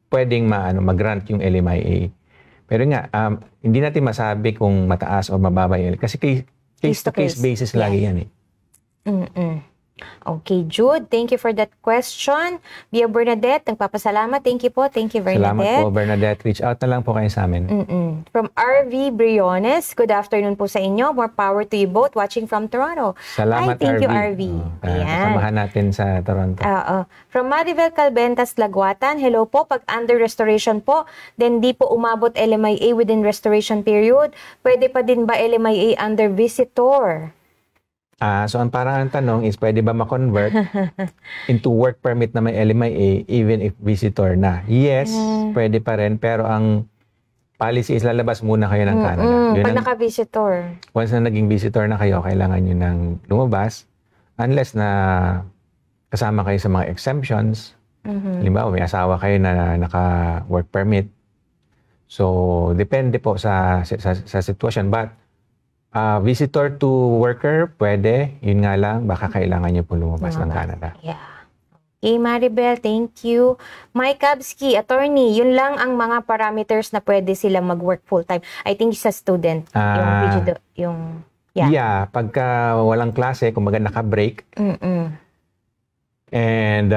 pwedeng mag-grant yung LMIA. Pero nga, hindi natin masabi kung mataas o mababa yung kasi case-to-case basis lagi yan eh. Okay, Jude, thank you for that question. Bia Bernadette, nagpapasalamat. Thank you po. Thank you, Bernadette. Salamat po, Bernadette. Reach out na lang po kayo sa amin. From RV Briones, good afternoon po sa inyo. More power to you both, watching from Toronto. Salamat, thank you, RV. Kasamahan natin sa Toronto. From Maribel Calventas, Laguatan, hello po. Pag under restoration po, then di po umabot LMIA within restoration period, pwede pa din ba LMIA under visitor? So, ang parang ang tanong is, pwede ba ma-convert into work permit na may LMIA even if visitor na? Yes, pwede pa rin. Pero ang policy is lalabas muna kayo ng Canada. Pag naka-visitor. Once na naging visitor na kayo, kailangan nyo nang lumabas. Unless na kasama kayo sa mga exemptions. Halimbawa, may asawa kayo na naka-work permit. So, depende po sa sitwasyon. But, visitor to worker, pwede. Yun nga lang, baka kailangan nyo po lumabas ng Canada. Yeah. Okay, Maribel, thank you. Mike Kabski, attorney, yun lang ang mga parameters na pwede sila mag-work full-time. I think sa student, Yeah, pagka walang klase, kumbaga naka-break. And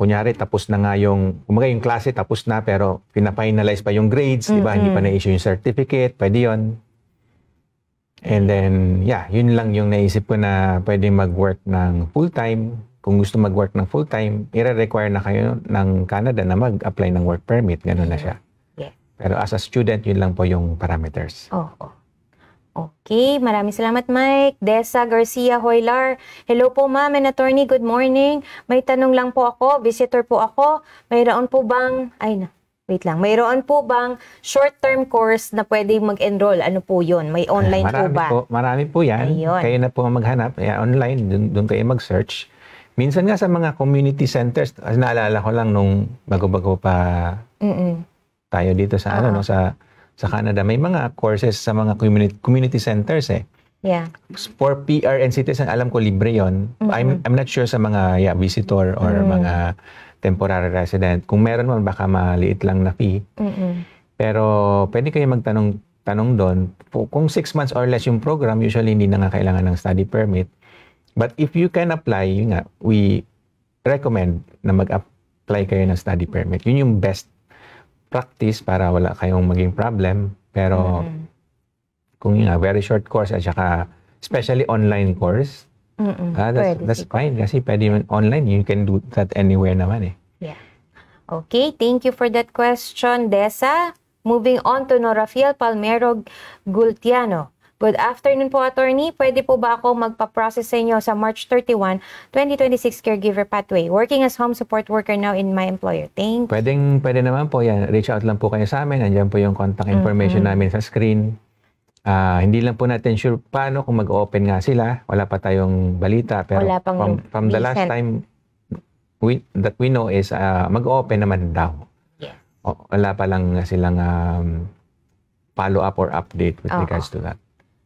kunyari, tapos na nga kumbaga yung klase tapos na, pero pina-finalize pa yung grades, di ba? Hindi pa na-issue yung certificate, pwede yun. And then, yun lang yung naisip ko na pwede mag-work ng full-time. Kung gusto mag-work ng full-time, i-require na kayo ng Canada na mag-apply ng work permit. Ganun na siya. Yeah. Pero as a student, yun lang po yung parameters. Okay, maraming salamat, Mike. Dessa Garcia Hoylar. Hello po, ma'am and attorney. Good morning. May tanong lang po ako. Visitor po ako. Mayroon po bang... Mayroon po bang short-term course na pwede mag-enroll? Ano po yun? May online po ba? Marami po yan. Ayun. Kayo na po maghanap. Online, doon kayo mag-search. Minsan nga sa mga community centers, naalala ko lang nung bago-bago pa tayo dito sa sa Canada, may mga courses sa mga community centers eh. Yeah. For PR and citizen, alam ko libre yon. I'm not sure sa mga visitor or mga temporary resident. Kung meron man, baka maliit lang na fee. Pero pwede kayo magtanong doon. Kung 6 months or less yung program, usually hindi na nga kailangan ng study permit. But if you can apply, yun nga, we recommend na mag-apply kayo ng study permit. Yun yung best practice para wala kayong maging problem. Pero kung yun nga, very short course at saka especially online course, that's fine. Kasi pwede online, you can do that anywhere naman eh. Yeah. Okay, thank you for that question, Dessa. Moving on to Norafiel Palmero Gultiano. Good afternoon po, attorney. Pwede po ba ako magpa-process sa inyo sa March 31, 2026 caregiver pathway? Working as home support worker now in my employer. Thank you. Pwede naman po yan. Reach out lang po kayo sa amin. Nandiyan po yung contact information namin sa screen. Hindi lang po natin sure paano kung mag-open nga sila. Wala pa tayong balita. Pero from the last time that we know is mag-open naman daw. Yes. Wala pa lang silang follow-up or update with regards to that.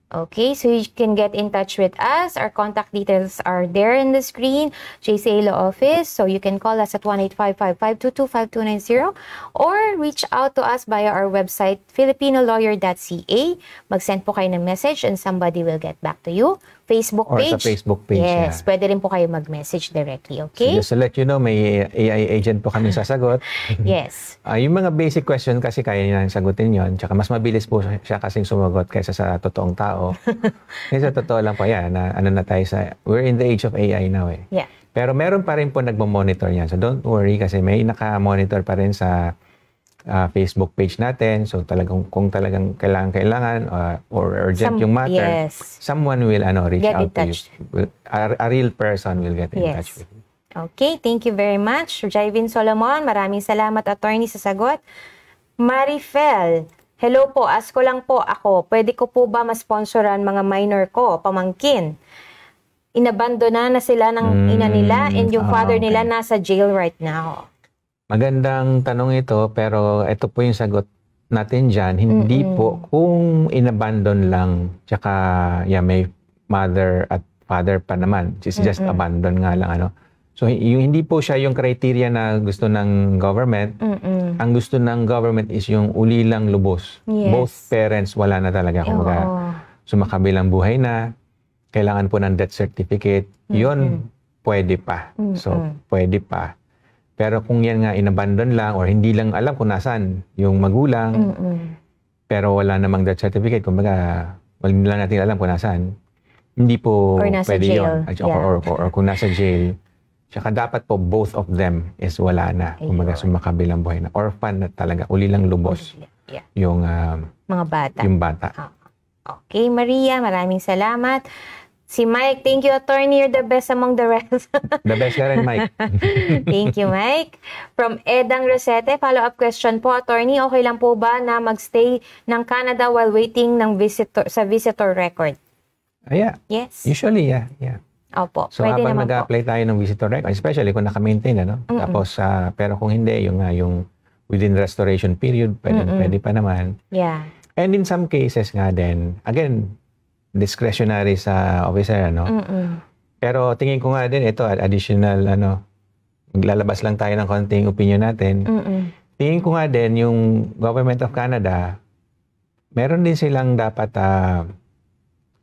Okay, so you can get in touch with us. Our contact details are there in the screen. JCA Law Office. So you can call us at 1-855-522-5290 or reach out to us via our website, filipinolowyer.ca. Mag-send po kayo ng message and somebody will get back to you. Facebook page. Or sa Facebook page. Yes, pwede rin po kayo mag-message directly, okay? So just to let you know, may AI agent po kami sasagot. Yes. Yung mga basic question kasi kaya niya sagutin yon. Tsaka mas mabilis po siya kasing sumagot kaysa sa totoong tao. Kasi sa totoo lang po yan, we're in the age of AI now eh. Yeah. Pero meron pa rin po nagmo-monitor yan. So don't worry kasi may naka-monitor pa rin sa Facebook page natin. So kung talagang kailangan or urgent yung matter, someone will reach out to you. A real person will get in touch with you. Okay, thank you very much. Jivin Solomon, maraming salamat, attorney, sa sagot. Marifel, hello po, ask ko lang po ako, pwede ko po ba ma-sponsoran mga minor ko, pamangkin? inabandona na sila ng ina nila and yung father nila nasa jail right now? Magandang tanong ito, pero ito po yung sagot natin dyan. Hindi po kung inabandon lang, tsaka may mother at father pa naman. It's just abandon nga lang, ano. So, hindi po siya yung criteria na gusto ng government. Ang gusto ng government is yung uli lang lubos. Yes. Both parents, wala na talaga. Kumbaga, sumakabilang buhay na, kailangan po ng death certificate. Yun, pwede pa. So, pwede pa. Pero kung yan nga inabandon lang or hindi lang alam kung nasaan yung magulang, pero wala namang death certificate, kumbaga, hindi lang natin alam kung nasaan, hindi po pwede yun. Or kung nasa jail. Tsaka dapat po both of them is wala na. Kumbaga sumakabilang buhay na. Orphan na talaga. Uli lang lubos. Yung mga bata. Yung bata. Okay, Maria, maraming salamat. Si Mike, thank you, attorney. You're the best among the rest. The best ka rin, Mike. Thank you, Mike. From Edang Rosete, follow-up question po, attorney. Okay lang po ba na magstay ng Canada while waiting ng visitor record? Yeah. Yes. Usually, yeah. Opo, so pwede habang naman nag-apply tayo ng visitor record, especially kung naka-maintain, ano? Tapos, pero kung hindi, yung within restoration period, pwede pa naman. Yeah. And in some cases nga din, again, discretionary sa officer, ano? Pero tingin ko nga din, ito, additional, maglalabas lang tayo ng konting opinion natin. Tingin ko nga din, yung Government of Canada, meron din silang dapat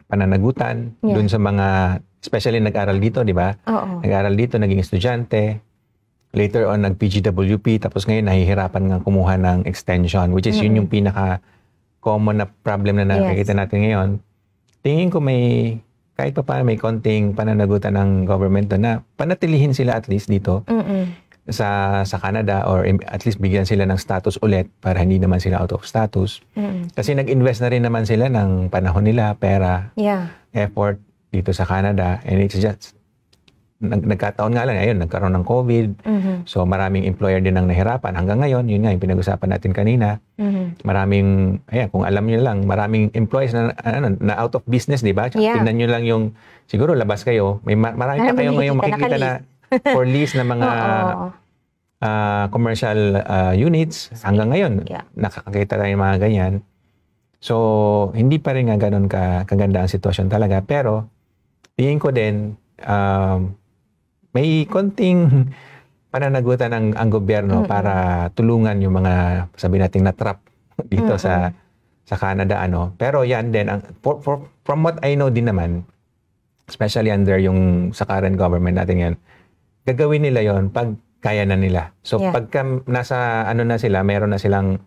pananagutan dun sa mga, especially nag-aral dito, di ba? Nag-aral dito, naging estudyante. Later on, nag-PGWP. Tapos ngayon, nahihirapan nga kumuha ng extension, which is yun yung pinaka-common na problem na nakikita natin ngayon. Tingin ko kahit pa paano may konting pananagutan ng government na panatilihin sila at least dito sa Canada, or at least bigyan sila ng status ulit para hindi naman sila out of status. Kasi nag-invest na rin naman sila ng panahon nila, pera, effort, dito sa Canada, and it's just nagkataon nga lang ngayon, nagkaroon ng COVID. So maraming employer din ang nahirapan hanggang ngayon. Yun nga yung pinag-usapan natin kanina. Maraming, kung alam niyo lang, maraming employees na out of business, di ba? Tingnan niyo lang yung, siguro labas kayo, marami pa kayo ngayong makikita na for lease na mga commercial units. Hanggang ngayon, nakakakita tayo ng mga ganyan. So hindi pa rin nga ganun kaganda ang sitwasyon talaga. Pero tingin ko din, may konting pananagutan ang gobyerno para tulungan yung mga, sabi nating na-trap dito sa Canada. Pero yan din, from what I know din naman, especially under yung sa current government natin yan, gagawin nila yon pag kaya na nila. So pagka nasa na sila, meron na silang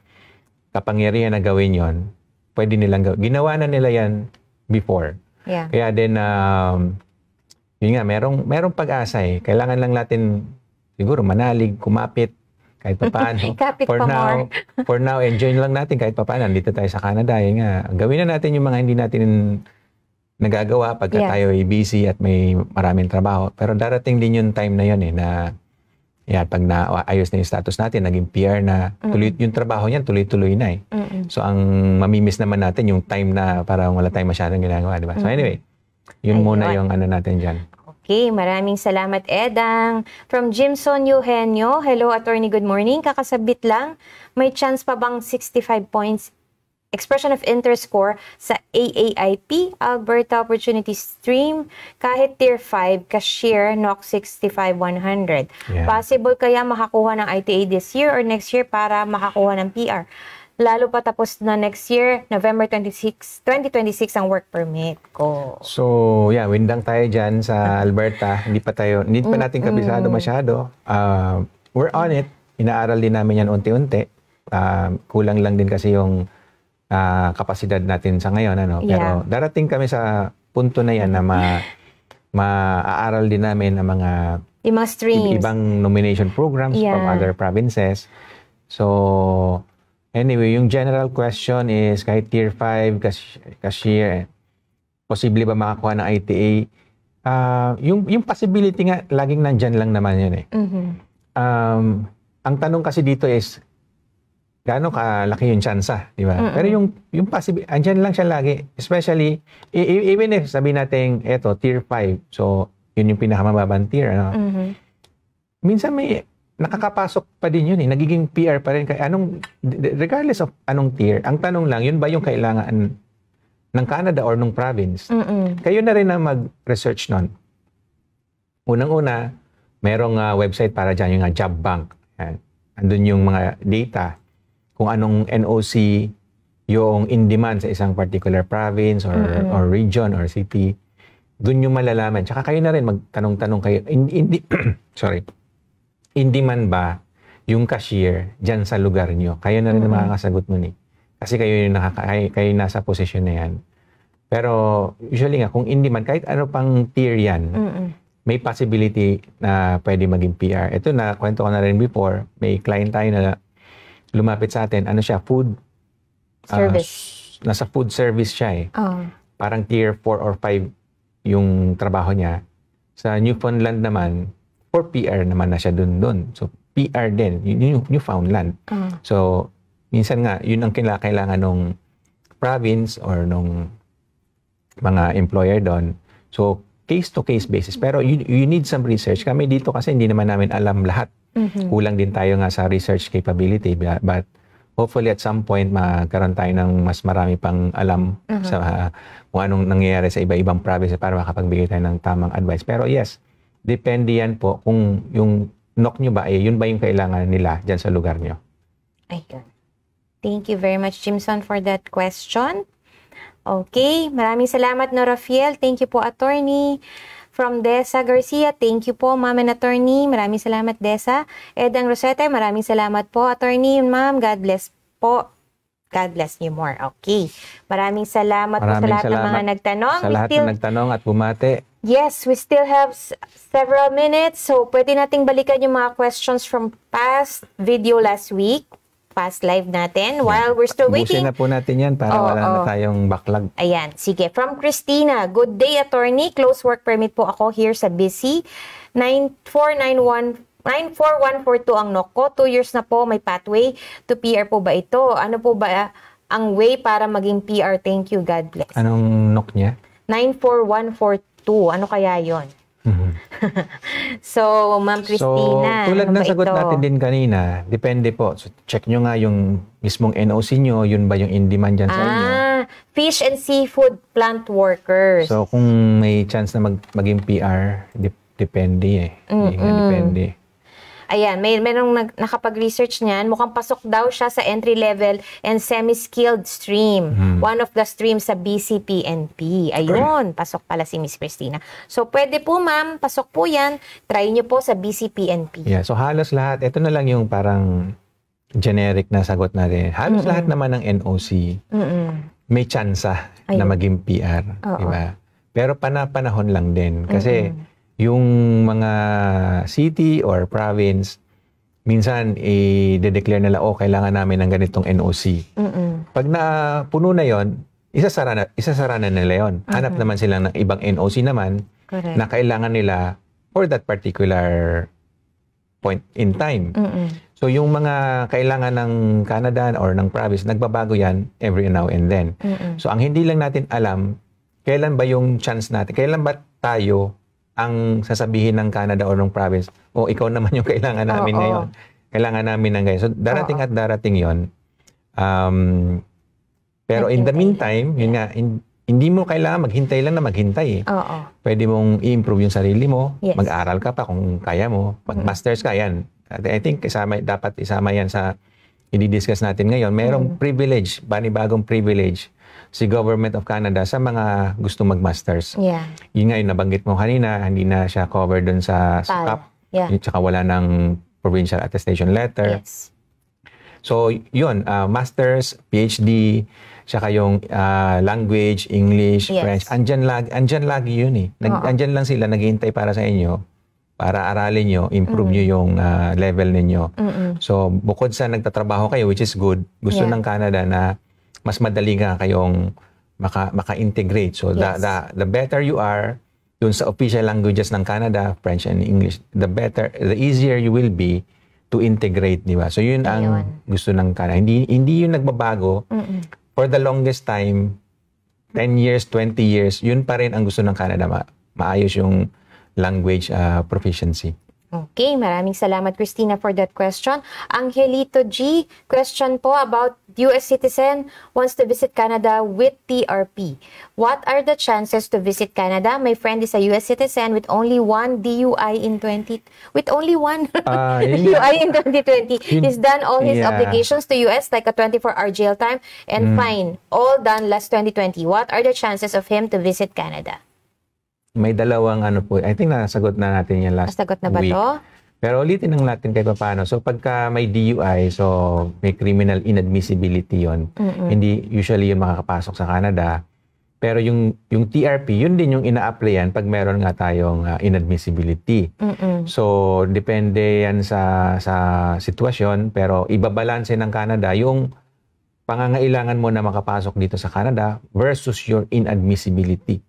kapangyarihan na gawin yon, pwede nilang gawin. Ginawa na nila yan before. Kaya din, yun nga, merong pag-asa eh. Kailangan lang natin, siguro, manalig, kumapit, kahit papaano. For now, enjoy lang natin kahit papaano. Dito tayo sa Canada, yun nga. Gawin na natin yung mga hindi natin nagagawa pagka tayo ay busy at may maraming trabaho. Pero darating din yung time na yun eh, na pag naayos na yung status natin, naging PR na, yung trabaho niyan, tuloy-tuloy na eh. So, ang mamimiss naman natin yung time na parang wala tayong masyadong ginagawa, di ba? So, anyway, yun muna yung natin dyan. Okay, maraming salamat, Edang. From Jimson Eugenio, hello, attorney, good morning. Kakasabit lang, may chance pa bang 65 points expression of interest score sa AAIP, Alberta Opportunity Stream, kahit Tier 5, cashier, NOC 65-100. Possible kaya makakuha ng ITA this year or next year para makakuha ng PR? Lalo pa tapos na next year, November 2026 ang work permit ko. So, windang tayo dyan sa Alberta. Hindi pa natin kabisado masyado. We're on it. Inaaral din namin yan unti-unti. Kulang lang din kasi yung kapasidad natin sa ngayon. Pero darating kami sa punto na yan na maaaral din namin ang mga streams, ibang nomination programs from other provinces. So, anyway, yung general question is kahit Tier 5, cashier, posible ba makakuha ng ITA? Yung possibility nga, laging nandyan lang naman yun eh. Ang tanong kasi dito is, gaano kalaki yung tsansa, di ba? Pero yung possibility, andyan lang siya lagi. Especially, even if sabihin natin, eto, tier 5, so yun yung pinakamababang tier, ano? Minsan may nakakapasok pa din yun nagiging PR pa rin. Regardless of anong tier, ang tanong lang, yun ba yung kailangan ng Canada or ng province? Kayo na rin na mag-research nun. Unang-una, merong website para dyan, yung job bank. Yan. Andun yung mga data, kung anong NOC yung in-demand sa isang particular province or region or city. Doon yung malalaman. Tsaka kayo na rin magtanong-tanong kayo. Sorry. In-demand ba yung cashier dyan sa lugar nyo? Kayo na rin na makakasagot nun Kasi kayo yung nasa posisyon na yan. Pero usually nga, kung in-demand, kahit ano pang tier yan, may possibility na pwede maging PR. Ito na, kwento ko na rin before, may client tayo na lumapit sa atin. Ano siya? Food service. Nasa food service siya Parang tier 4 or 5 yung trabaho niya. Sa Newfoundland naman, for PR naman na siya dun. So, PR din. Yung Newfoundland. So, minsan nga, yun ang kailangan ng province or nung mga employer doon. So, case-to-case basis. Pero you need some research. Kami dito kasi hindi naman namin alam lahat. Kulang din tayo nga sa research capability. But hopefully at some point, magkaroon tayo ng mas marami pang alam sa kung anong nangyayari sa iba-ibang province para makapagbigay tayo ng tamang advice. Pero yes, depende yan po kung yung knock nyo ba, yun ba yung kailangan nila dyan sa lugar nyo. Ayun. Thank you very much, Jimson, for that question. Okay, maraming salamat, no, Rafael. Thank you po, attorney. From Desa Garcia, thank you po, ma'am and attorney. Maraming salamat, Desa. Edang Rosete, maraming salamat po, attorney. Ma'am, God bless po. God bless you more. Okay. Maraming salamat po sa lahat ng mga nagtanong. Sa lahat ng nagtanong at bumate. Yes, we still have several minutes. So, pwede nating balikan yung mga questions from past video last week. Past live natin. While we're still waiting. Busin na po natin yan para wala na tayong backlog. Ayan. Sige. From Christina. Good day, attorney. Close work permit po ako here sa BC. 94142 ang NOC ko. 2 years na po. May pathway to PR po ba ito? Ano po ba ang way para maging PR? Thank you. God bless. Anong NOC niya? 94142. Ano kaya yon? So, Ma'am Christina. So, tulad ng sagot natin din kanina, depende po. So, check nyo nga yung mismong NOC nyo, yun ba yung in-demand dyan sa inyo? Fish and seafood plant workers. So, kung may chance na maging PR, depende Depende. Ayan, merong nakapag-research niyan. Mukhang pasok daw siya sa entry-level and semi-skilled stream. One of the streams sa BCPNP. Ayun, pasok pala si Miss Christina. So, pwede po, ma'am. Pasok po yan. Try niyo po sa BCPNP. Yeah, so halos lahat. Ito na lang yung parang generic na sagot natin. Halos lahat naman ng NOC may tsansa na maging PR. Diba? Pero panahon lang din. Kasi yung mga city or province, minsan i-declare nila, kailangan namin ng ganitong NOC. Pag napuno na yon, isasara na nila yon. Hanap naman sila ng ibang NOC naman na kailangan nila for that particular point in time. So yung mga kailangan ng Canada or ng province, nagbabago yan every now and then. So ang hindi lang natin alam, kailan ba yung chance natin, kailan ba tayo ang sasabihin ng Canada o ng province, ikaw naman yung kailangan namin ngayon. Kailangan namin ng ngayon. So, darating at darating yon. Pero in the meantime, yun nga, hindi mo kailangan maghintay lang na maghintay. Pwede mong i-improve yung sarili mo, mag-aral ka pa kung kaya mo, mag-masters ka, yan. I think dapat isama yan sa i-discuss natin ngayon. Merong privilege, bagong privilege si Government of Canada sa mga gustong mag-masters. Yun nga yung nabanggit mo kanina, hindi na siya covered dun sa CAP. Tsaka wala ng provincial attestation letter. So, yun, masters, PhD, tsaka yung language, English, French, andyan lagi yun andyan lang sila, naghihintay para sa inyo, para aralin nyo, improve nyo yung level ninyo. So, bukod sa nagtatrabaho kayo, which is good, gusto ng Canada na mas madali nga kayong maka-integrate. So, the better you are dun sa official languages ng Canada, French and English, the easier you will be to integrate, di ba? So yun ang gusto ng Canada. Hindi yun nagbabago. For the longest time, 10 years, 20 years, yun pa rin ang gusto ng Canada. Maayos yung language proficiency. Okay, maraming salamat Christina for that question. Angelito G, question po about US citizen wants to visit Canada with TRP. What are the chances to visit Canada? My friend is a US citizen with only one DUI in 2020. With only one DUI in 2020. He's done all his obligations to US like a 24-hour jail time and fine. All done last 2020. What are the chances of him to visit Canada? May dalawang I think nasagot na natin yan last Nasagot na ba week. to? Pero ulitin lang natin kahit paano. So pagka may DUI, so may criminal inadmissibility yon. Hindi usually yun makakapasok sa Canada. Pero yung TRP, yun din yung ina-applyan pag meron nga tayong inadmissibility. So depende yan sa sitwasyon, pero ibabalanse ng Canada yung pangangailangan mo na makapasok dito sa Canada versus your inadmissibility.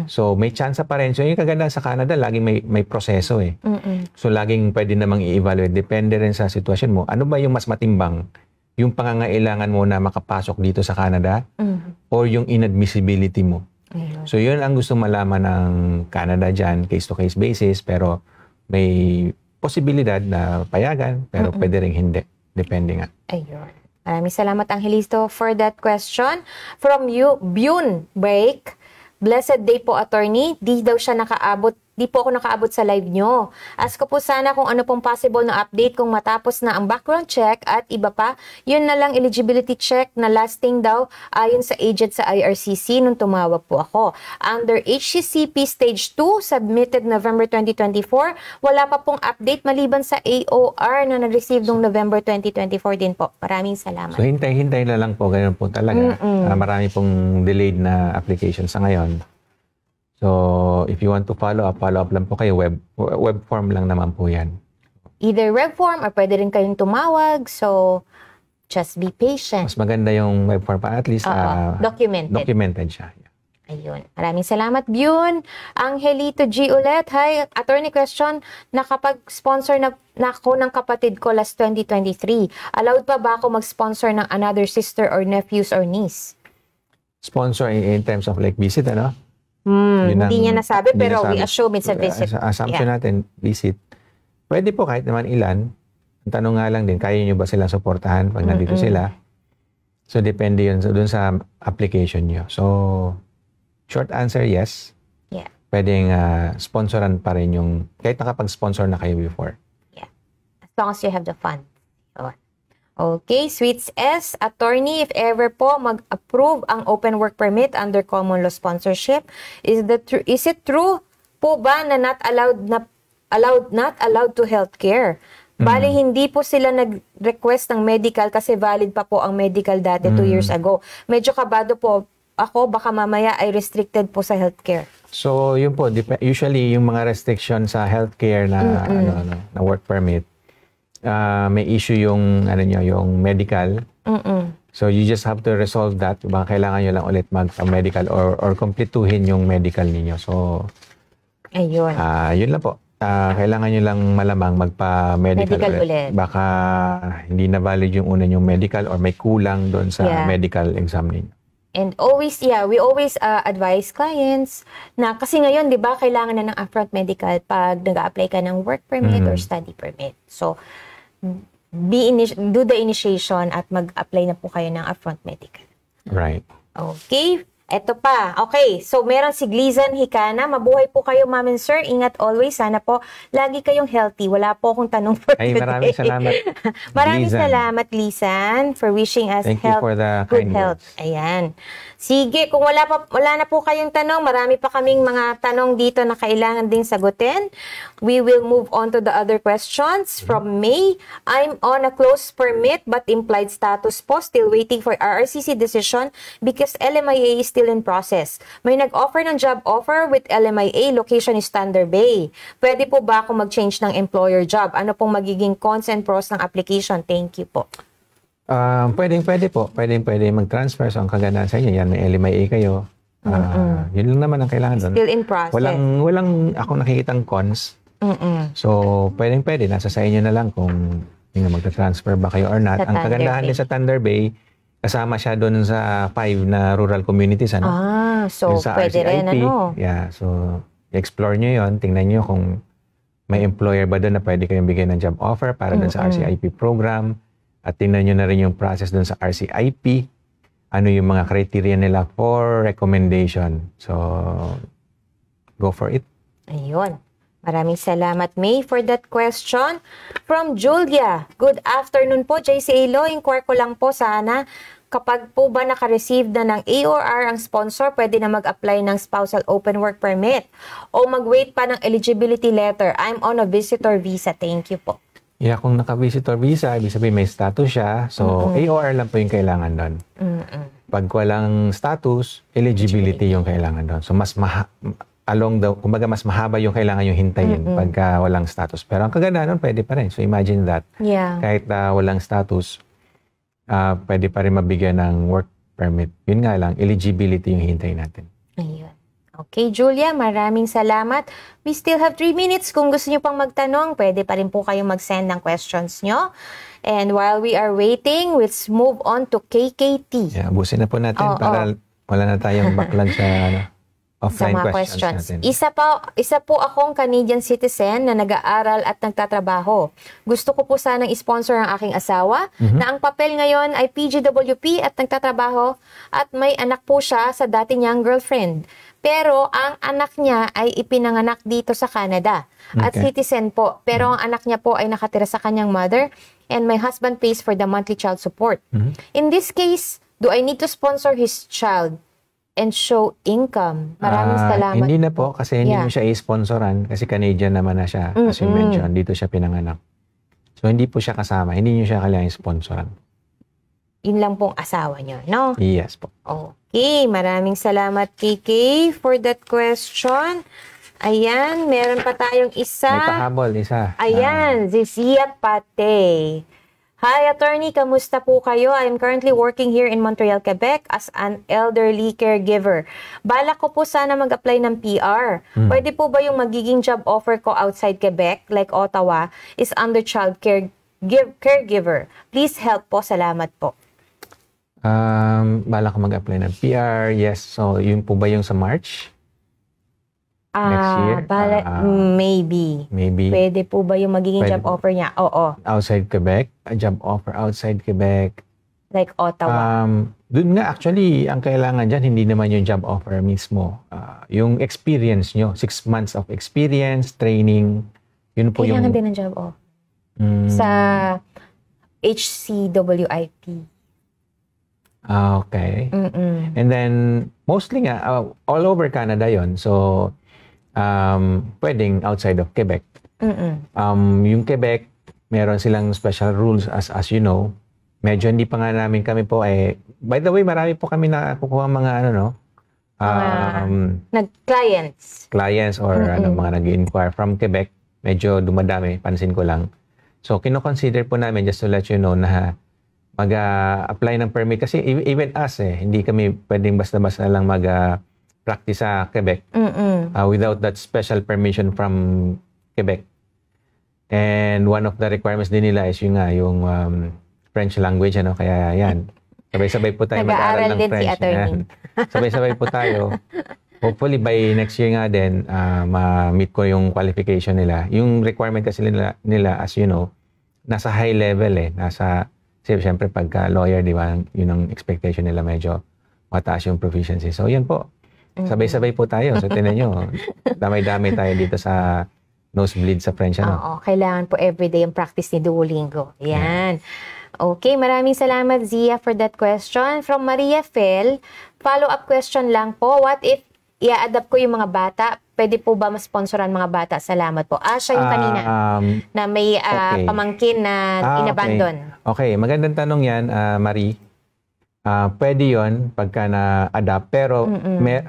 So may chance pa rin. So yung kaganda sa Canada, laging may proseso eh. So laging pwede namang i-evaluate. Depende rin sa sitwasyon mo. Ano ba yung mas matimbang? Yung pangangailangan mo na makapasok dito sa Canada or yung inadmissibility mo? So yun ang gusto malaman ng Canada dyan, case-to-case basis. Pero may posibilidad na payagan, pero pwede rin hindi. Depende nga. Ayun. Maraming salamat Angelito for that question. From you, Bune Break. Blessed day po, attorney. Di daw siya nakaabot. Di po ako nakaabot sa live nyo. Ask ko po sana kung ano pong possible na update kung matapos na ang background check at iba pa. Yun na lang eligibility check na lasting daw ayon sa agent sa IRCC nung tumawag po ako. Under HCCP Stage 2, submitted November 2024. Wala pa pong update maliban sa AOR na nag-receive noong November 2024 din po. Maraming salamat. So hintay-hintay na lang po. Ganyan po talaga. Marami pong delayed na application sa ngayon. So, if you want to follow up lang po kayo. Web form lang naman po yan. Either web form or pwede rin kayong tumawag. So, just be patient. Mas maganda yung web form pa. At least, documented siya. Yeah. Ayun. Maraming salamat, Bune. Angelito G ulit. Hi, attorney question. Nakapag-sponsor na ako ng kapatid ko last 2023. Allowed pa ba ako mag-sponsor ng another sister or nephews or niece? Sponsor in terms of like visit, ano? Hindi niya nasabi, pero we assume it's a visit. Assumption natin, visit. Pwede po kahit naman ilan. Ang tanong nga lang din, kaya nyo ba silang suportahan pag nandito sila? So, depende yun dun sa application nyo. So, short answer, yes. Yeah. Pwedeng sponsoran pa rin yung, kahit nakapag-sponsor na kayo before. Yeah. As long as you have the fund. Okay, Sweets S, attorney, if ever po mag-approve ang open work permit under common law sponsorship, is it true po ba na not allowed to healthcare? Bali, hindi po sila nag-request ng medical kasi valid pa po ang medical dati 2 years ago. Medyo kabado po ako, baka mamaya ay restricted po sa healthcare. So, yun po, usually yung mga restriction sa healthcare na na work permit, may issue yung yung medical. So you just have to resolve that. Baka kailangan nyo lang ulit mag-medical or completuhin yung medical ninyo. So ayun. Yun lang po. Kailangan nyo lang malamang magpa-medical ulit. Baka hindi na valid yung una yung medical or may kulang doon sa medical exam ninyo. And always, we always advise clients na kasi ngayon, di ba, kailangan na ng upfront medical pag nag-a-apply ka ng work permit or study permit. So, do the initiation at mag-apply na po kayo ng upfront medical. Right. Okay. Eto pa. Okay. So, meron si Glizan Hikana. Mabuhay po kayo, ma'am and sir. Ingat always. Sana po lagi kayong healthy. Wala po akong tanong for today. Maraming salamat. Maraming salamat, Glizan, for wishing us Thank you for the good kind health. words. Ayan. Sige, kung wala na po kayong tanong, marami pa kaming mga tanong dito na kailangan ding sagutin. We will move on to the other questions. From May, I'm on a closed permit but implied status po. Still waiting for RRCC decision because LMIA is still in process. May nag-offer ng job offer with LMIA. Location is Thunder Bay. Pwede po ba ako mag-change ng employer job? Ano pong magiging cons and pros ng application? Thank you po. Pwede po. Pwede mag-transfer. So, ang kagandahan sa inyo, yan, may LMIA kayo. Yun lang naman ang kailangan doon. Still in process. Walang ako nakikitang cons. So, pwede. Nasa sa inyo na lang kung magta-transfer ba kayo or not. Sa Ang kagandahan Thunder din sa Thunder Bay, kasama siya doon sa 5 na rural communities. Ano? So yung sa pwede rin, RCIP. ano? Yeah, so explore nyo yon. Tingnan nyo kung may employer ba doon na pwede kayong bigyan ng job offer para doon sa RCIP program. At tingnan nyo na rin yung process doon sa RCIP. Ano yung mga criteria nila for recommendation. So, go for it. Ayun. Maraming salamat, May, for that question. From Julia, good afternoon po, JCA Law. Inquire ko lang po sana, kapag po ba naka-receive na ng AOR ang sponsor, pwede na mag-apply ng spousal open work permit o mag-wait pa ng eligibility letter. I'm on a visitor visa. Thank you po. Yeah, kung naka-visitor visa, ibig sabihin may status siya. So, AOR lang po yung kailangan doon. Pag walang status, eligibility yung kailangan doon. So, mas kumbaga mas mahaba yung kailangan yung hintayin pagka walang status. Pero ang kagandahan nun, pwede pa rin. So imagine that. Yeah. Kahit walang status, pwede pa rin mabigyan ng work permit. Yun nga lang, eligibility yung hintayin natin. Ayun. Okay, Julia, maraming salamat. We still have 3 minutes. Kung gusto nyo pang magtanong, pwede pa rin po kayong mag-send ng questions nyo. And while we are waiting, let's move on to KKT. Yeah, abusin na po natin para wala na tayong backlog sa offline sa mga questions. Isa po akong Canadian citizen na nag-aaral at nagtatrabaho. Gusto ko po sanang sponsor ang aking asawa na ang papel ngayon ay PGWP at nagtatrabaho at may anak po siya sa dati niyang girlfriend. Pero ang anak niya ay ipinanganak dito sa Canada at citizen po. Pero ang anak niya po ay nakatira sa kanyang mother and my husband pays for the monthly child support. In this case, do I need to sponsor his child and show income? Maraming salamat. Hindi na po kasi hindi mo siya i-sponsoran kasi Canadian naman na siya. As you mentioned, dito siya pinanganak. So hindi po siya kasama. Hindi niyo siya kailangan i-sponsoran. Yun lang pong asawa niyo, no? Yes po. Okay, maraming salamat KK for that question. Ayan, meron pa tayong isa. May pahabol, isa. Ayan, Zizia Pate. Hi, attorney. Kamusta po kayo? I'm currently working here in Montreal, Quebec as an elderly caregiver. Balak ko po sana mag-apply ng PR. Pwede po ba yung magiging job offer ko outside Quebec, like Ottawa, is under child caregiver? Please help po. Salamat po. Balak ko mag-apply ng PR. Yes. So, yun po ba yung sa March? Next year? Maybe. Pwede po ba yung magiging job offer niya? Oo. Outside Quebec? A job offer outside Quebec? Like Ottawa? Doon nga, actually, ang kailangan dyan, hindi naman yung job offer mismo. Yung experience nyo, 6 months of experience, training, yun po kailangan yung... din ng job offer. Sa HCWIP. Okay. And then, mostly nga, all over Canada yon. So, pwedeng outside of Quebec. Yung Quebec, meron silang special rules as you know. Medyo hindi pa nga namin kami po by the way, marami po kami nakukuha mga clients or mga nag-inquire from Quebec. Medyo dumadami, pansin ko lang. So, kino-consider po namin, just to let you know, na mag-apply ng permit. Kasi even us, hindi kami pwedeng basta-basta lang practice sa Quebec without that special permission from Quebec. And one of the requirements din nila is yung French language, kaya yan. Sabay-sabay po tayo mag-aaral ng French. Sabay-sabay po tayo. Hopefully by next year nga din, ma-meet ko yung qualification nila. Yung requirement kasi nila, as you know, nasa high level kasi siyempre pagka lawyer, di ba, yun ang expectation nila, medyo mataas yung proficiency. So yan po. Sabay-sabay po tayo. So, tinan nyo, damay-damay tayo dito sa nosebleed sa French. Oo, kailangan po everyday yung practice ni Duolingo. Yan. Okay, maraming salamat, Zia, for that question. From Maria Fel, follow-up question lang po. What if i-adapt ko yung mga bata? Pwede po ba ma-sponsoran mga bata? Salamat po. Siya yung kanina na may pamangkin na inabandon. Okay, magandang tanong yan, Marie. Pwede yon pagka na-adapt. Pero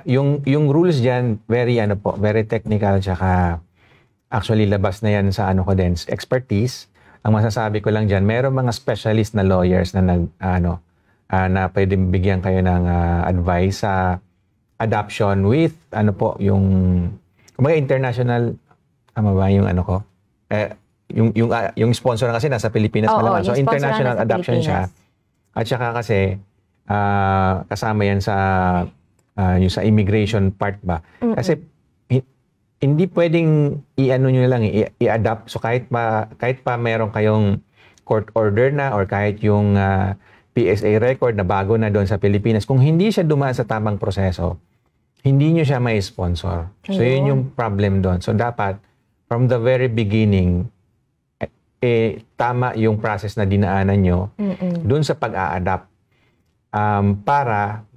yung rules dyan, very technical. Tsaka actually labas na yan sa expertise. Ang masasabi ko lang dyan, meron mga specialist na lawyers na na pwede bigyan kayo ng advice sa adoption with yung kumbaga international Tama ba yung ano ko? Yung sponsor na kasi nasa Pilipinas malamang. So, international adoption siya. At saka kasi, kasama yan sa yung sa immigration part ba. Kasi, hindi pwedeng i-ano nyo lang, i-adapt. So, kahit pa meron kayong court order na or kahit yung PSA record na bago na doon sa Pilipinas, kung hindi siya dumaan sa tamang proseso, hindi nyo siya may sponsor. So, yun yung problem doon. So, dapat, from the very beginning, tama yung process na dinaanan nyo dun sa pag-a-adapt para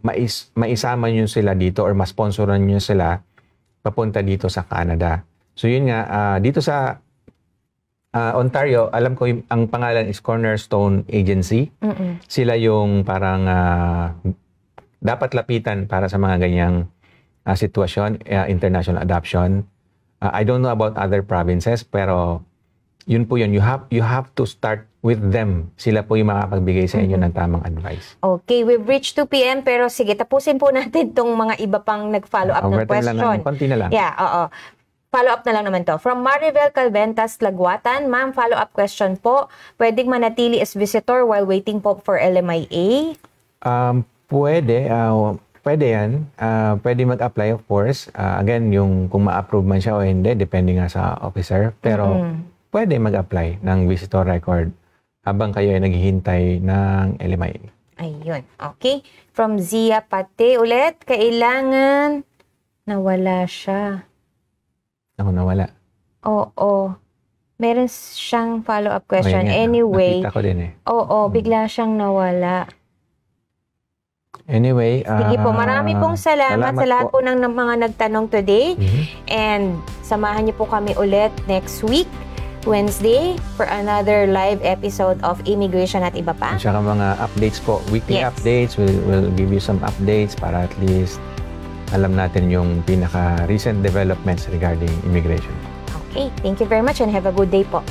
maisama nyo sila dito or masponsoran nyo sila papunta dito sa Canada. So yun nga, dito sa Ontario, alam ko ang pangalan is Cornerstone Agency. Sila yung parang dapat lapitan para sa mga ganyang sitwasyon, international adoption. I don't know about other provinces, pero yun po yun. You have to start with them. Sila po yung makapagbigay sa inyo ng tamang advice. Okay, we've reached 2 p.m. pero sige, tapusin po natin itong mga iba pang nag-follow up ng question. Konti na lang. Yeah, oo. Follow up na lang naman to. From Maribel Calventas, Laguatan. Ma'am, follow up question po. Pwedeng manatili as visitor while waiting po for LMIA? Pwede. Pwede yan. Pwede mag-apply, of course. Again, yung kung ma-approve man siya o hindi, depende nga sa officer. Pero pwede mag-apply ng visitor record habang kayo ay naghihintay ng LMIA. Ayun. Okay. From Zia Pate ulit, kailangan nawala siya. Ako nawala. Oo. Meron siyang follow-up question. Okay, anyway. Nakita ko din eh. Oo, bigla siyang nawala. Anyway. Sige po, marami pong salamat sa lahat po ng mga nagtanong today. And samahan niyo po kami ulit next week, Wednesday, for another live episode of Immigration at Iba Pa. At saka mga updates po, weekly updates. We'll give you some updates para at least alam natin yung pinaka-recent developments regarding immigration. Okay, thank you very much and have a good day po.